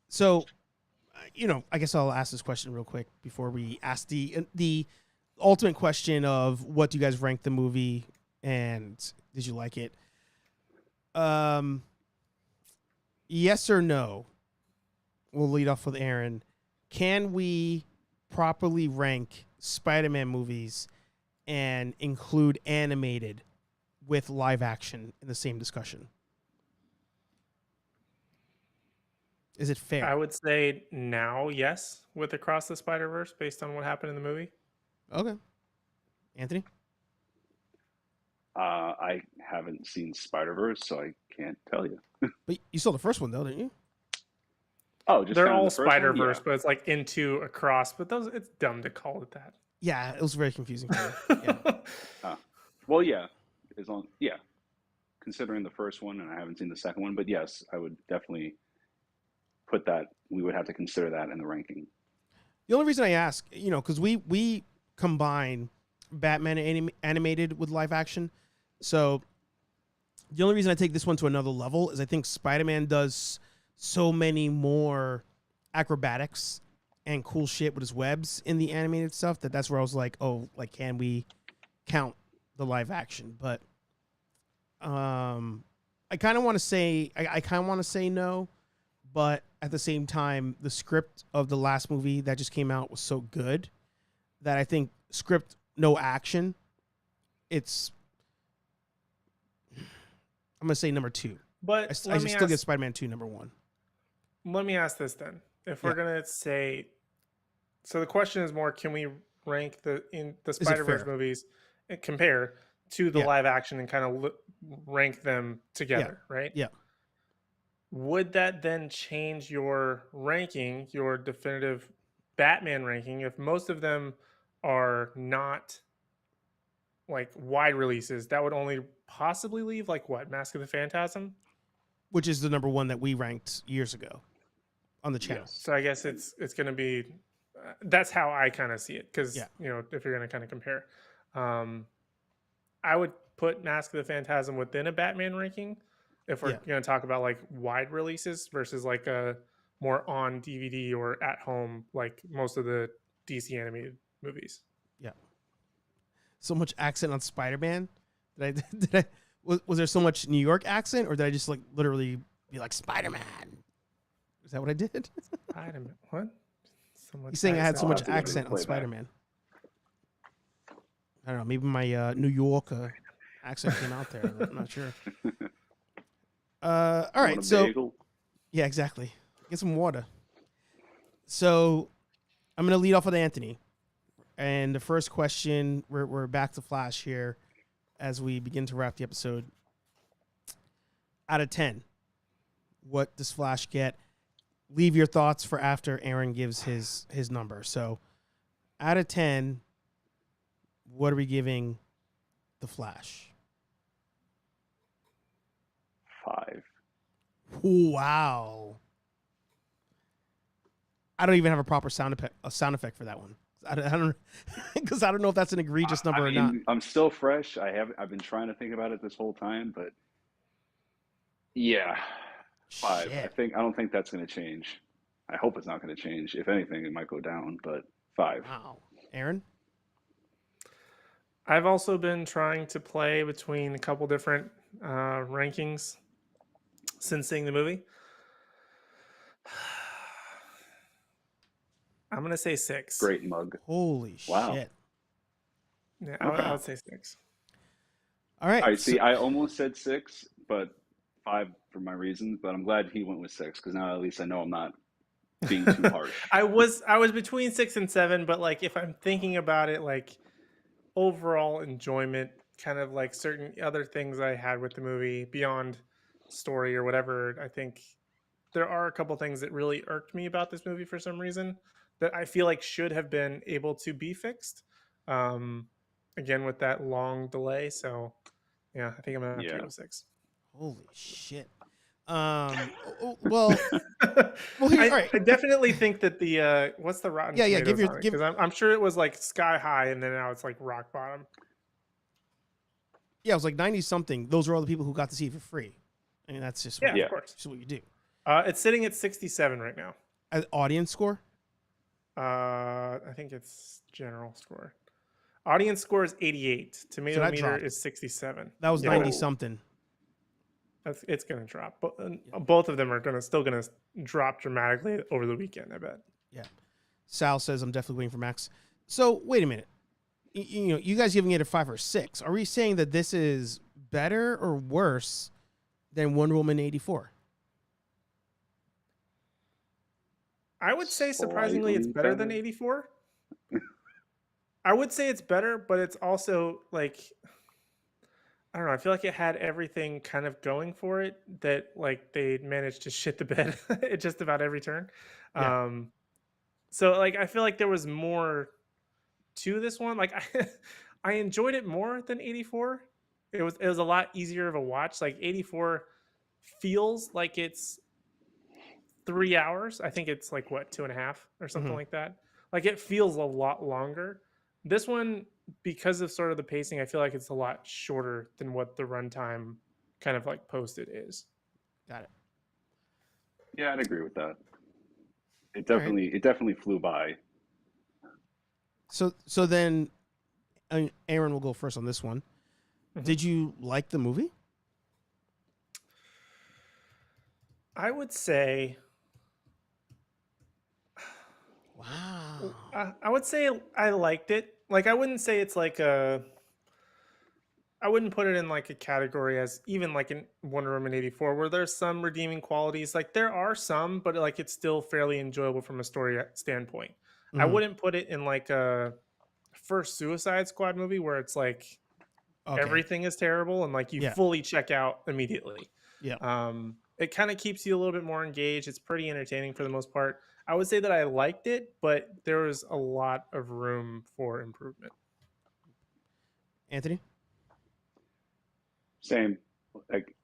S1: So, I guess I'll ask this question real quick before we ask the ultimate question of what do you guys rank the movie and did you like it? Yes or no? We'll lead off with Aaron. Can we properly rank Spider-Man movies and include animated with live action in the same discussion? Is it fair?
S3: I would say now, yes, with Across the Spider-Verse, based on what happened in the movie.
S1: Okay. Anthony?
S4: I haven't seen Spider-Verse, so I can't tell you.
S1: But you saw the first one, though, didn't you?
S4: Oh, just
S3: They're
S4: kind of
S3: all
S4: the first one?
S3: Spider-Verse,
S4: Yeah.
S3: but it's like into Across. But those, it's dumb to call it that.
S1: Yeah, it was very confusing for me. Yeah.
S4: Well, yeah, considering the first one, and I haven't seen the second one, but yes, I would definitely put that. We would have to consider that in the ranking.
S1: The only reason I ask, because we combine Batman animated with live action. So the only reason I take this one to another level is I think Spider-Man does so many more acrobatics and cool shit with his webs in the animated stuff that's where I was like, oh, like, can we count the live action? But I kind of want to say no, but at the same time, the script of the last movie that just came out was so good that I think script no action, I'm gonna say number 2.
S3: But
S1: I still give Spider-Man 2 number 1.
S3: Let me ask this then: if we're gonna say, so the question is more, can we rank the Spider-Verse
S1: fair?
S3: movies and compare to the live action and kind of rank them together, right?
S1: Yeah.
S3: Would that then change your ranking, your definitive Batman ranking, if most of them are not like wide releases? That would only possibly leave like what, Mask of the Phantasm?
S1: Which is the number 1 that we ranked years ago on the channel.
S4: Yes.
S3: So I guess it's going to be, that's how I kind of see it. Cause
S1: Yeah.
S3: if you're going to kind of compare, I would put Mask of the Phantasm within a Batman ranking if we're going to talk about like wide releases versus like a more on DVD or at home, like most of the DC animated movies.
S1: Yeah. So much accent on Spider-Man. Was there so much New York accent, or did I just like literally be like Spider-Man? Is that what I did?
S3: Spider-Man. What?
S1: He's saying I had so much
S4: I'll have to
S1: accent on
S4: play back.
S1: Spider-Man. I don't know. Maybe my New York accent came out there. I'm not sure. All right. So
S4: Bagel?
S1: yeah, exactly. Get some water. So I'm gonna lead off with Anthony, and the first question. We're back to Flash here as we begin to wrap the episode. Out of 10, what does Flash get? Leave your thoughts for after Aaron gives his number. So, out of 10, what are we giving the Flash?
S4: 5.
S1: Wow. I don't even have a proper sound effect for that one. I don't because I don't know if that's an egregious number or not.
S4: I'm still fresh. I've been trying to think about it this whole time, but yeah, 5.
S1: Shit.
S4: I don't think that's going to change. I hope it's not going to change. If anything, it might go down, but 5.
S1: Wow. Aaron?
S3: I've also been trying to play between a couple different rankings since seeing the movie. I'm going to say 6.
S4: Great mug.
S1: Holy
S4: Wow.
S1: shit.
S3: Yeah, I would say 6.
S1: All right.
S4: All right, see, I almost said 6, but 5 for my reasons, but I'm glad he went with 6 because now at least I know I'm not being too harsh.
S3: I was between 6 and 7, but like if I'm thinking about it, like overall enjoyment, kind of like certain other things I had with the movie beyond story or whatever, I think there are a couple things that really irked me about this movie for some reason that I feel like should have been able to be fixed. Again, with that long delay. So yeah, I think I'm gonna have to go 6.
S1: Holy shit. Well, here, all right.
S3: I definitely think that the what's the Rotten Tomatoes
S1: give
S3: because I'm sure it was like sky high and then now it's like rock bottom.
S1: Yeah, it was like 90 something. Those are all the people who got to see it for free. I mean, that's just
S3: Of course.
S1: just what you do.
S3: It's sitting at 67 right now.
S1: Audience score?
S3: I think it's general score. Audience score is 88. Tomato meter
S1: dropped.
S3: is 67.
S1: That was
S3: Yeah.
S1: 90 something.
S3: It's going to drop. Both of them are still going to drop dramatically over the weekend, I bet.
S1: Yeah. Sal says I'm definitely waiting for Max. So wait a minute. You guys giving it a 5 or 6. Are we saying that this is better or worse than Wonder Woman 84?
S3: I would say surprisingly it's
S4: Slightly
S3: better than
S4: better?
S3: 84. I would say it's better, but it's also like I don't know. I feel like it had everything kind of going for it that like they managed to shit the bed at just about every turn.
S1: Yeah.
S3: Um, so like I feel like there was more to this one. Like I enjoyed it more than 84. It was a lot easier of a watch. Like 84 feels like it's 3 hours. I think it's like what 2.5 or something
S1: Mhm.
S3: like that. Like it feels a lot longer. This one, because of sort of the pacing, I feel like it's a lot shorter than what the runtime kind of like posted is.
S1: Got it.
S4: Yeah, I'd agree with that.
S1: All right.
S4: It definitely flew by.
S1: So then, Aaron will go first on this one.
S3: Mhm.
S1: Did you like the movie?
S3: I would say
S1: Wow.
S3: I would say I liked it. Like I wouldn't say it's like a I wouldn't put it in like a category as even like in Wonder Woman 84 where there's some redeeming qualities. Like there are some, but like it's still fairly enjoyable from a story standpoint. I
S1: Mhm.
S3: wouldn't put it in like a first Suicide Squad movie where it's like
S1: Okay.
S3: everything is terrible and like you
S1: Yeah.
S3: fully check out immediately.
S1: Yeah.
S3: It kind of keeps you a little bit more engaged. It's pretty entertaining for the most part. I would say that I liked it, but there was a lot of room for improvement.
S1: Anthony?
S4: Same. Like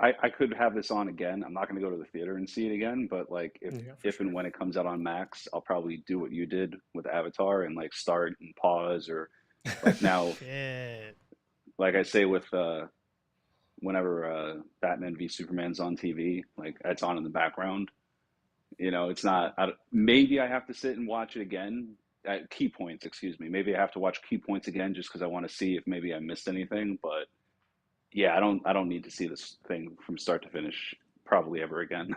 S4: I could have this on again. I'm not going to go to the theater and see it again, but like
S3: Yeah, for
S4: if
S3: sure.
S4: and when it comes out on Max, I'll probably do what you did with Avatar and like start and pause or like now,
S1: Shit.
S4: like I say with whenever Batman v Superman's on TV, like it's on in the background. You know, it's not. Maybe I have to sit and watch it again at key points. Excuse me. Maybe I have to watch key points again just because I want to see if maybe I missed anything. But yeah, I don't need to see this thing from start to finish probably ever again.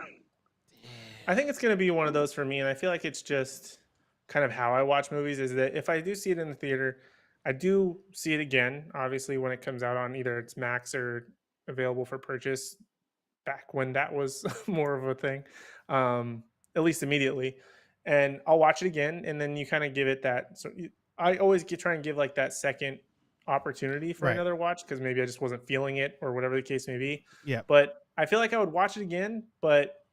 S3: I think it's going to be one of those for me. And I feel like it's just kind of how I watch movies is that if I do see it in the theater, I do see it again, obviously, when it comes out on either it's Max or available for purchase back when that was more of a thing, um, at least immediately. And I'll watch it again. And then you kind of give it that. So I always try and give like that second opportunity for
S1: Right.
S3: another watch because maybe I just wasn't feeling it or whatever the case may be.
S1: Yeah.
S3: But I feel like I would watch it again, but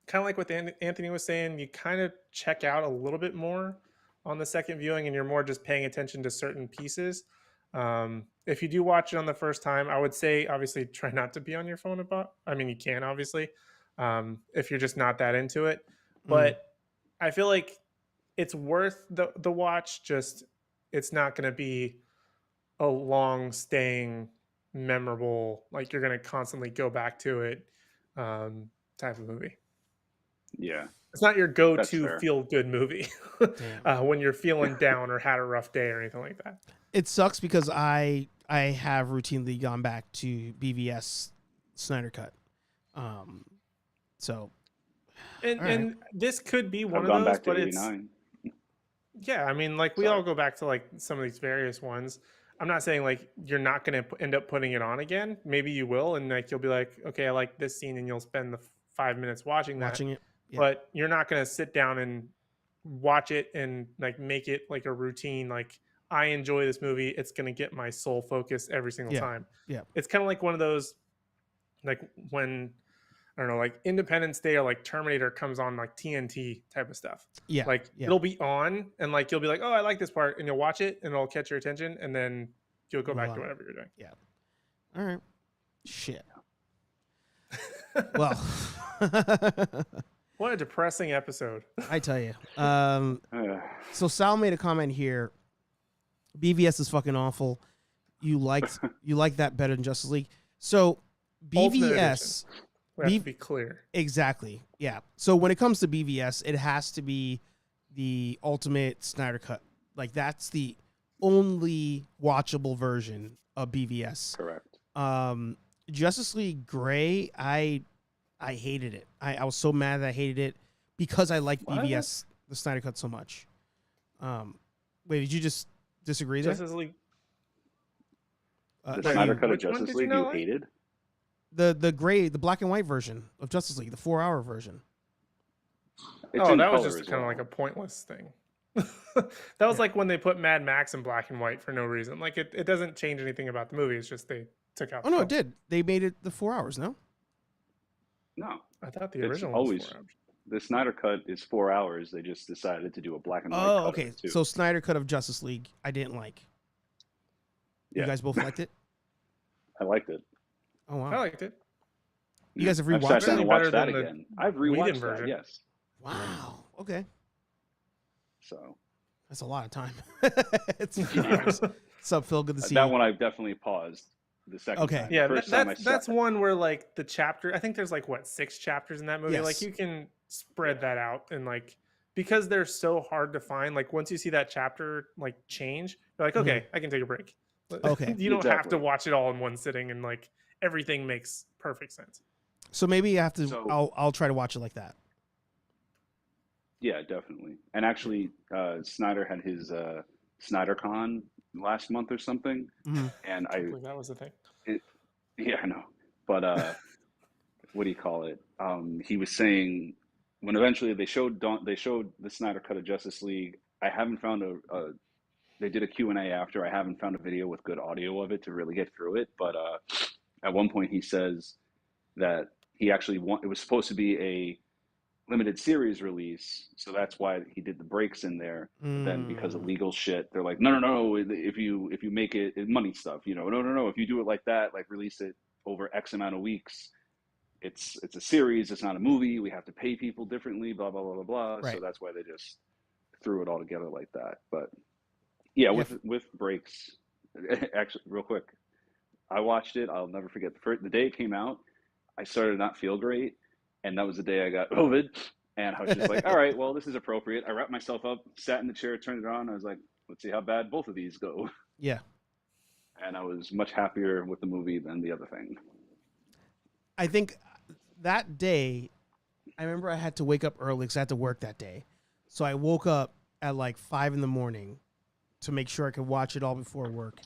S3: kind of like what Anthony was saying, you kind of check out a little bit more on the second viewing and you're more just paying attention to certain pieces. If you do watch it on the first time, I would say obviously try not to be on your phone about. I mean, you can obviously if you're just not that into it,
S1: Mm.
S3: but I feel like it's worth the watch. Just it's not going to be a long staying, memorable. Like you're going to constantly go back to it type of movie.
S4: Yeah,
S3: It's not your
S4: that's
S3: go-to
S4: fair.
S3: feel-good movie
S1: Damn.
S3: when you're feeling down or had a rough day or anything like that.
S1: It sucks because I have routinely gone back to BVS Snyder Cut. So
S3: And
S1: all right.
S3: and this could be one
S4: I've
S3: of
S4: gone
S3: those,
S4: back to
S3: but it's
S4: '89.
S3: yeah. I mean, like we all
S4: Sorry.
S3: go back to like some of these various ones. I'm not saying like you're not going to end up putting it on again. Maybe you will, and like you'll be like, okay, I like this scene, and you'll spend the 5 minutes watching that.
S1: Watching it. Yeah.
S3: But you're not going to sit down and watch it and like make it like a routine. Like I enjoy this movie. It's going to get my sole focus every single
S1: Yeah.
S3: time.
S1: Yeah.
S3: It's kind of like one of those like when I don't know, like Independence Day or like Terminator comes on like TNT type of stuff.
S1: Yeah.
S3: Like
S1: Yeah.
S3: it'll be on and like you'll be like, oh, I like this part, and you'll watch it and it'll catch your attention, and then you'll go
S1: Move
S3: back
S1: on.
S3: to whatever you're doing.
S1: Yeah. All right. Shit. Well,
S3: What a depressing episode.
S1: I tell you. So Sal made a comment here. BVS is fucking awful. You liked that better than Justice League. So
S3: Ultimate
S1: BVS,
S3: We have to be clear.
S1: exactly. Yeah. So when it comes to BVS, it has to be the ultimate Snyder Cut. Like that's the only watchable version of BVS.
S4: Correct.
S1: Justice League Gray, I hated it. I was so mad that I hated it because I like
S4: What?
S1: BVS, the Snyder Cut, so much. Wait, did you just disagree there?
S3: Justice League.
S4: The
S3: wait,
S4: Snyder Cut of
S3: which one
S4: Justice
S3: did you
S4: League
S3: not
S4: you
S3: like?
S4: hated?
S1: The black and white version of Justice League, the 4-hour version.
S4: It's
S3: Oh,
S4: in
S3: that was
S4: color
S3: just
S4: as
S3: kind of
S4: well.
S3: like a pointless thing. That was like when they put Mad Max in black and white for no reason. Like it doesn't change anything about the movie. It's just they took out.
S1: Oh no, it did. They made it the 4 hours. No.
S4: No,
S3: I thought the
S4: it's
S3: original
S4: always
S3: was 4 hours.
S4: the Snyder Cut is 4 hours. They just decided to do a black and white.
S1: Oh,
S4: cut
S1: okay.
S4: of it too.
S1: So Snyder Cut of Justice League, I didn't like.
S4: Yeah.
S1: You guys both liked it?
S4: I liked it.
S1: Oh wow.
S3: I liked it.
S1: You guys have
S4: I've
S1: rewatched
S4: sat down
S1: it?
S4: and
S3: Better
S4: watched that
S3: than the
S4: again. I've
S3: Whedon
S4: rewatched that.
S3: version.
S4: Yes.
S1: Wow. Okay.
S4: So
S1: That's a lot of time. It's 4 hours. What's up, Phil? Good to see
S4: that
S1: you.
S4: one I've definitely paused the second
S1: Okay.
S4: time.
S3: Yeah,
S4: The first time I
S3: that's
S4: sat-
S3: one where like the chapter. I think there's like what 6 chapters in that movie.
S1: Yes.
S3: Like you can spread that out and like because they're so hard to find. Like once you see that chapter like change, you're like, okay, I can take a break.
S1: Okay.
S3: You don't have to
S4: Exactly.
S3: watch it all in one sitting and like everything makes perfect sense.
S1: So maybe you have to.
S4: So-
S1: I'll try to watch it like that.
S4: Yeah, definitely. And actually, Snyder had his SnyderCon last month or something,
S1: Mhm.
S4: and
S3: I believe that was the thing.
S4: yeah, I know. But what do you call it? He was saying when eventually they showed the Snyder Cut of Justice League. I haven't found they did a Q&A after. I haven't found a video with good audio of it to really get through it. But at one point he says that he actually it was supposed to be a limited series release, so that's why he did the breaks in there. Then because of legal shit, they're like, no, if you make it money stuff, no, if you do it like that, like release it over X amount of weeks, it's a series, it's not a movie, we have to pay people differently, blah blah blah blah blah.
S1: Right.
S4: So that's why they just threw it all together like that. But yeah,
S1: Yeah.
S4: with breaks, actually, real quick, I watched it. I'll never forget the day it came out. I started to not feel great, and that was the day I got COVID. And I was just like, all right, well, this is appropriate. I wrapped myself up, sat in the chair, turned it on. I was like, let's see how bad both of these go.
S1: Yeah.
S4: And I was much happier with the movie than the other thing.
S1: I think that day, I remember I had to wake up early because I had to work that day. So I woke up at like 5 a.m. to make sure I could watch it all before work.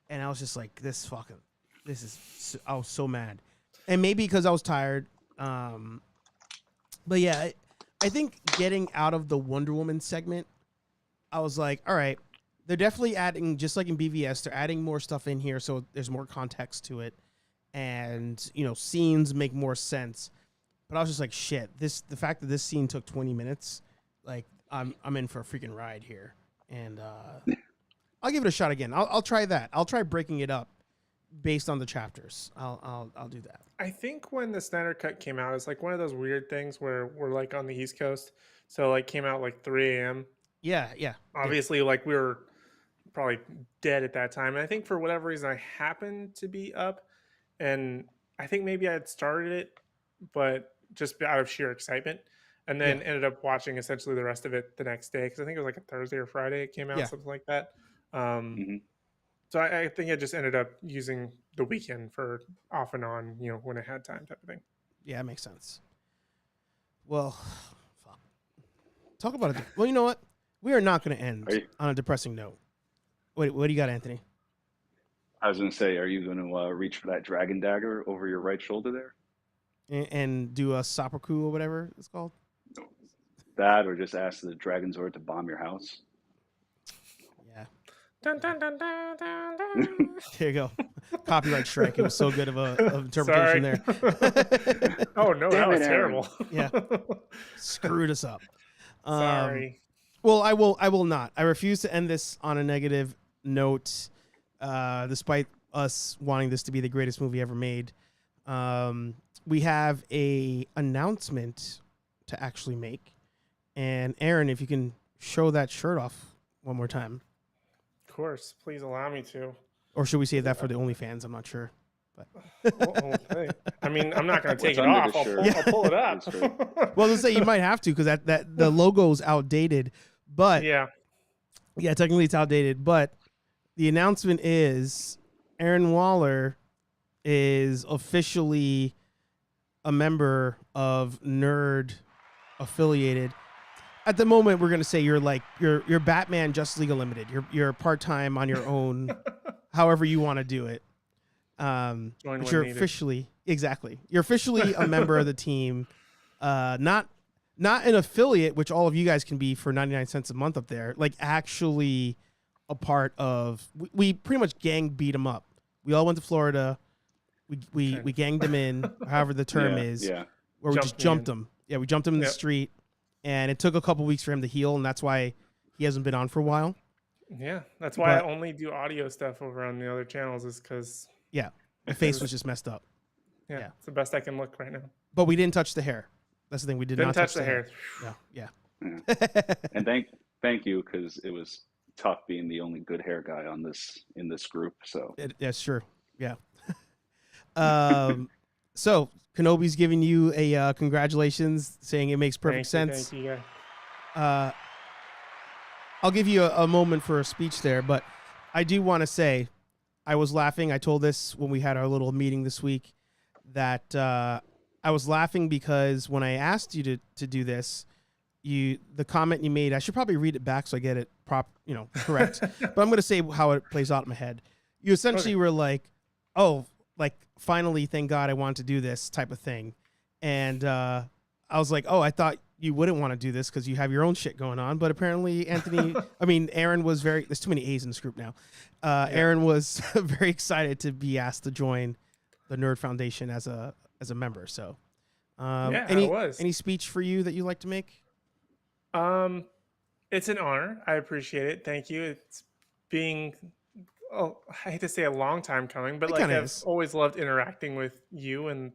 S1: And I was just like, I was so mad. And maybe because I was tired. But yeah, I think getting out of the Wonder Woman segment, I was like, all right, they're definitely adding, just like in BVS, they're adding more stuff in here so there's more context to it. And, scenes make more sense. But I was just like, shit, the fact that this scene took 20 minutes, like, I'm in for a freaking ride here. And I'll give it a shot again. I'll try that. I'll try breaking it up based on the chapters. I'll do that.
S3: I think when the Snyder Cut came out, it's like one of those weird things where we're like on the East Coast, so like came out like 3 a.m.
S1: Yeah.
S3: Obviously, like we were probably dead at that time, and I think for whatever reason I happened to be up, and I think maybe I had started it, but just out of sheer excitement, and then ended up watching essentially the rest of it the next day because I think it was like a Thursday or Friday it came out, something like that. So I think I just ended up using the weekend for off and on, when I had time type of thing.
S1: Yeah, that makes sense. Well, fuck. Talk about it. Well, you know what? We are not going to end on a depressing note. What do you got, Anthony?
S4: I was going to say, are you going to reach for that dragon dagger over your right shoulder there?
S1: And do a seppuku or whatever it's called?
S4: That, or just ask the Dragon Zord to bomb your house?
S1: Yeah.
S3: Dun, dun, dun, dun, dun, dun.
S1: There you go. Copyright strike. It was so good of interpretation there.
S3: Oh, no, that was terrible.
S1: Yeah. Screwed us up.
S3: Sorry.
S1: Well, I will not. I refuse to end this on a negative note, despite us wanting this to be the greatest movie ever made. We have a announcement to actually make. And Aaron, if you can show that shirt off one more time.
S3: Of course. Please allow me to.
S1: Or should we save that for the OnlyFans? I'm not sure. But
S3: Okay. I mean, I'm not going to take it
S4: What's
S3: off.
S4: under the
S3: I'll pull it up.
S4: That's right.
S1: well, let's say you might have to because that the logo's outdated. But
S3: Yeah.
S1: technically it's outdated. But the announcement is Aaron Waller is officially a member of Nerd Affiliated. At the moment, we're gonna say you're Batman Justice League Unlimited. You're part-time on your own, however you want to do it.
S3: Join
S1: But
S3: when
S1: you're
S3: needed.
S1: officially a member of the team. Not not an affiliate, which all of you guys can be for 99 cents a month up there, like actually a part of, we pretty much gang beat him up. We all went to Florida. We ganged him in, however the term is, where we just jumped him. Yeah, we jumped him in the street, and it took a couple weeks for him to heal, and that's why he hasn't been on for a while.
S3: Yeah, that's why I only do audio stuff over on the other channels, is because
S1: my face was just messed up.
S3: Yeah, it's the best I can look right now.
S1: But we didn't touch the hair. That's the thing. We didn't not touch the hair. Yeah.
S4: And thank you, because it was tough being the only good hair guy in this group. So
S1: That's true. Yeah. So Kenobi's giving you a congratulations, saying it makes perfect sense.
S3: Thank you.
S1: I'll give you a moment for a speech there, but I do want to say I was laughing. I told this when we had our little meeting this week that I was laughing because when I asked you to do this, the comment you made, I should probably read it back so I get it correct. But I'm going to say how it plays out in my head. You essentially were like, "Oh, like finally, thank God I wanted to do this," type of thing. And I was like, "Oh, I thought you wouldn't want to do this because you have your own shit going on." But apparently Aaron was there's too many A's in this group now. Aaron was very excited to be asked to join the Nerd Foundation as a member. So any speech for you that you like to make?
S3: It's an honor. I appreciate it. Thank you. It's been, I hate to say a long time coming, but I've always loved interacting with you and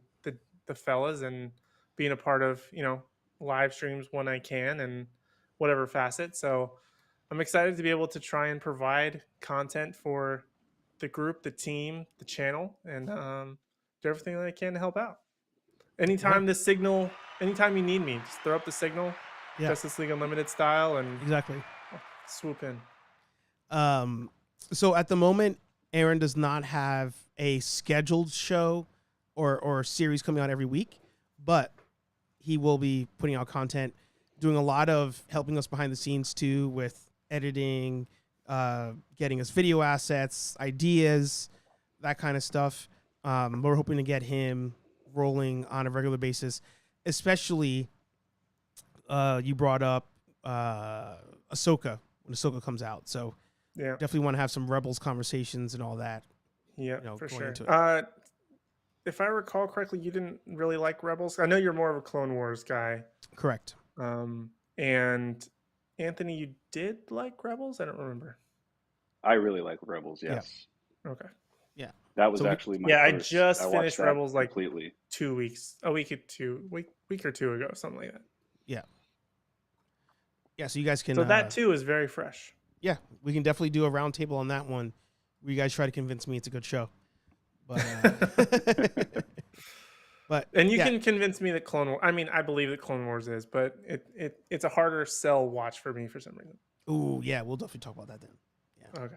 S3: the fellas, and being a part of, live streams when I can and whatever facet. So I'm excited to be able to try and provide content for the group, the team, the channel, and do everything that I can to help out. Anytime anytime you need me, just throw up the signal. Justice League Unlimited style, and
S1: exactly
S3: swoop in.
S1: So at the moment, Aaron does not have a scheduled show or series coming out every week, but he will be putting out content, doing a lot of helping us behind the scenes too with editing, getting us video assets, ideas, that kind of stuff. We're hoping to get him rolling on a regular basis, especially. You brought up Ahsoka when Ahsoka comes out, so definitely want to have some Rebels conversations and all that.
S3: Yeah, for sure. If I recall correctly, you didn't really like Rebels. I know you're more of a Clone Wars guy.
S1: Correct.
S3: And Anthony, you did like Rebels? I don't remember.
S4: I really like Rebels. Yes.
S3: Yeah. Okay.
S1: Yeah.
S4: That was actually my
S3: first.
S4: I
S3: just finished Rebels
S4: completely.
S3: 2 weeks, a week or two ago, something like that.
S1: Yeah. Yeah, so you guys can.
S3: So that too is very fresh.
S1: Yeah, we can definitely do a round table on that one, where you guys try to convince me it's a good show. But
S3: and you can convince me that Clone Wars. I mean, I believe that Clone Wars is, but it's a harder sell watch for me for some reason.
S1: Ooh, yeah, we'll definitely talk about that then. Yeah.
S3: Okay.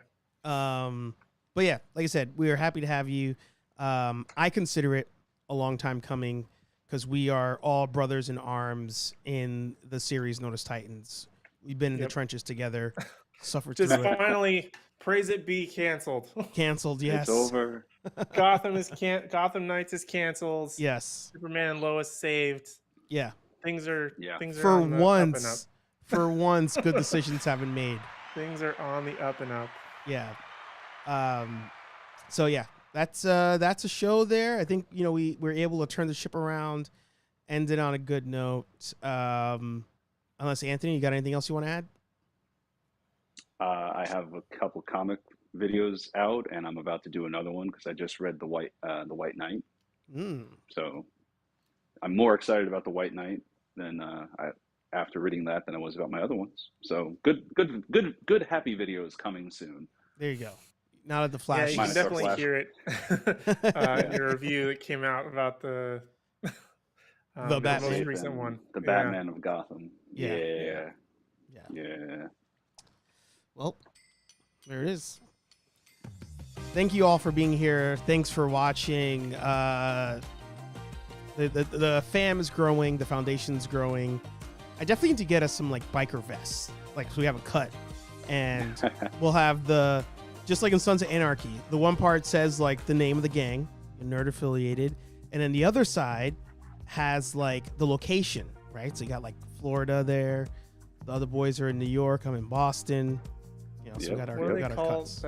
S1: But yeah, like I said, we are happy to have you. I consider it a long time coming because we are all brothers in arms in the series known as Titans. We've been in the trenches together, suffered through it.
S3: Finally, praise it be canceled.
S1: Canceled, yes.
S4: It's over.
S3: Gotham Knights is canceled.
S1: Yes.
S3: Superman and Lois saved.
S1: Yeah.
S3: Things are
S1: for
S3: on the up and up.
S1: For once, good decisions have been made.
S3: Things are on the up and up.
S1: Yeah. So yeah, that's a show there. I think we're able to turn the ship around, end it on a good note. Unless Anthony, you got anything else you want to add?
S4: I have a couple comic videos out, and I'm about to do another one because I just read the White Knight. So I'm more excited about the White Knight than after reading that than I was about my other ones. So good, happy videos coming soon.
S1: There you go. Now that TheFlash,
S3: you can definitely hear it. Your review that came out about the
S1: Batman,
S3: most recent one,
S4: the Batman of Gotham.
S1: Yeah. Well, there it is. Thank you all for being here. Thanks for watching. The fam is growing. The foundation's growing. I definitely need to get us some biker vests, so we have a cut, and we'll have just like in Sons of Anarchy, the one part says the name of the gang, nerd affiliated, and then the other side has the location, right? So you got Florida there. The other boys are in New York. I'm in Boston. You know, so we
S4: Yep.
S1: got our,
S3: What do
S1: we
S3: they
S1: got our
S3: call
S1: cuts.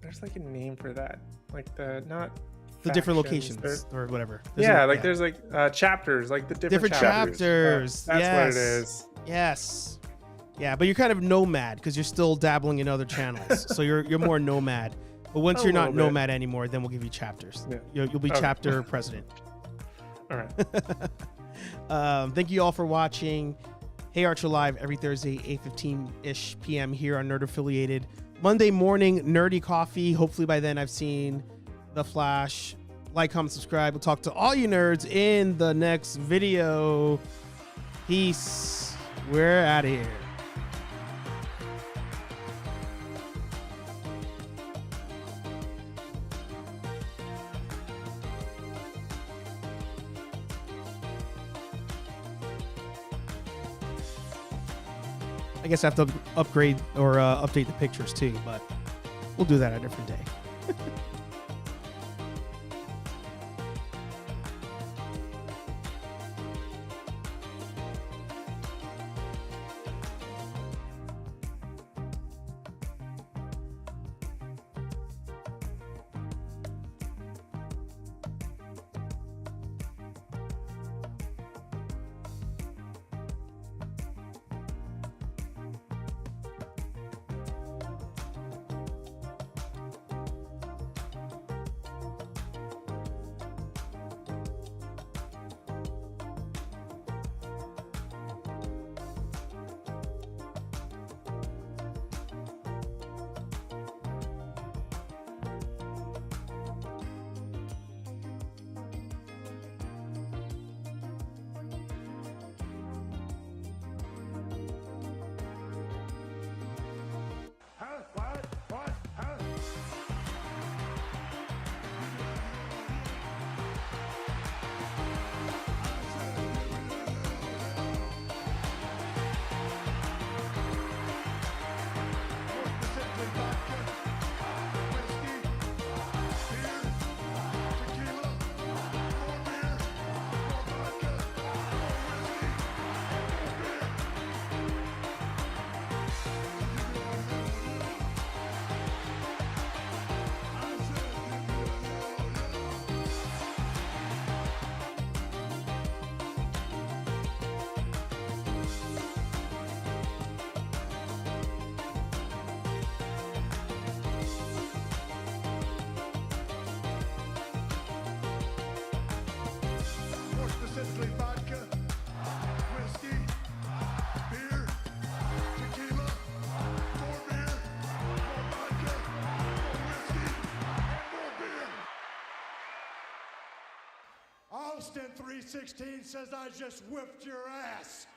S3: there's like a name for that, like the not
S1: The different
S3: factions,
S1: locations or whatever.
S3: there's like chapters, like the
S1: different
S3: chapters.
S1: chapters.
S3: That's
S1: Yes.
S3: what it is.
S1: Yes. Yeah, but you're kind of nomad because you're still dabbling in other channels. So you're more nomad. But once
S3: A
S1: you're not
S3: little bit.
S1: nomad anymore, then we'll give you chapters.
S3: Yeah.
S1: You'll be
S3: Okay.
S1: chapter president.
S3: All right.
S1: Thank you all for watching. HeyArcher Live every Thursday, 8:15-ish p.m. here on Nerd Affiliated. Monday morning, Nerdy Coffee. Hopefully by then I've seen TheFlash. Like, comment, subscribe. We'll talk to all you nerds in the next video. Peace. We're out of here. I guess I have to upgrade or update the pictures too, but we'll do that a different day.
S2: Specifically vodka, whiskey, beer, tequila, more beer, more vodka, more whiskey, and more beer. Austin 316 says I just whipped your ass.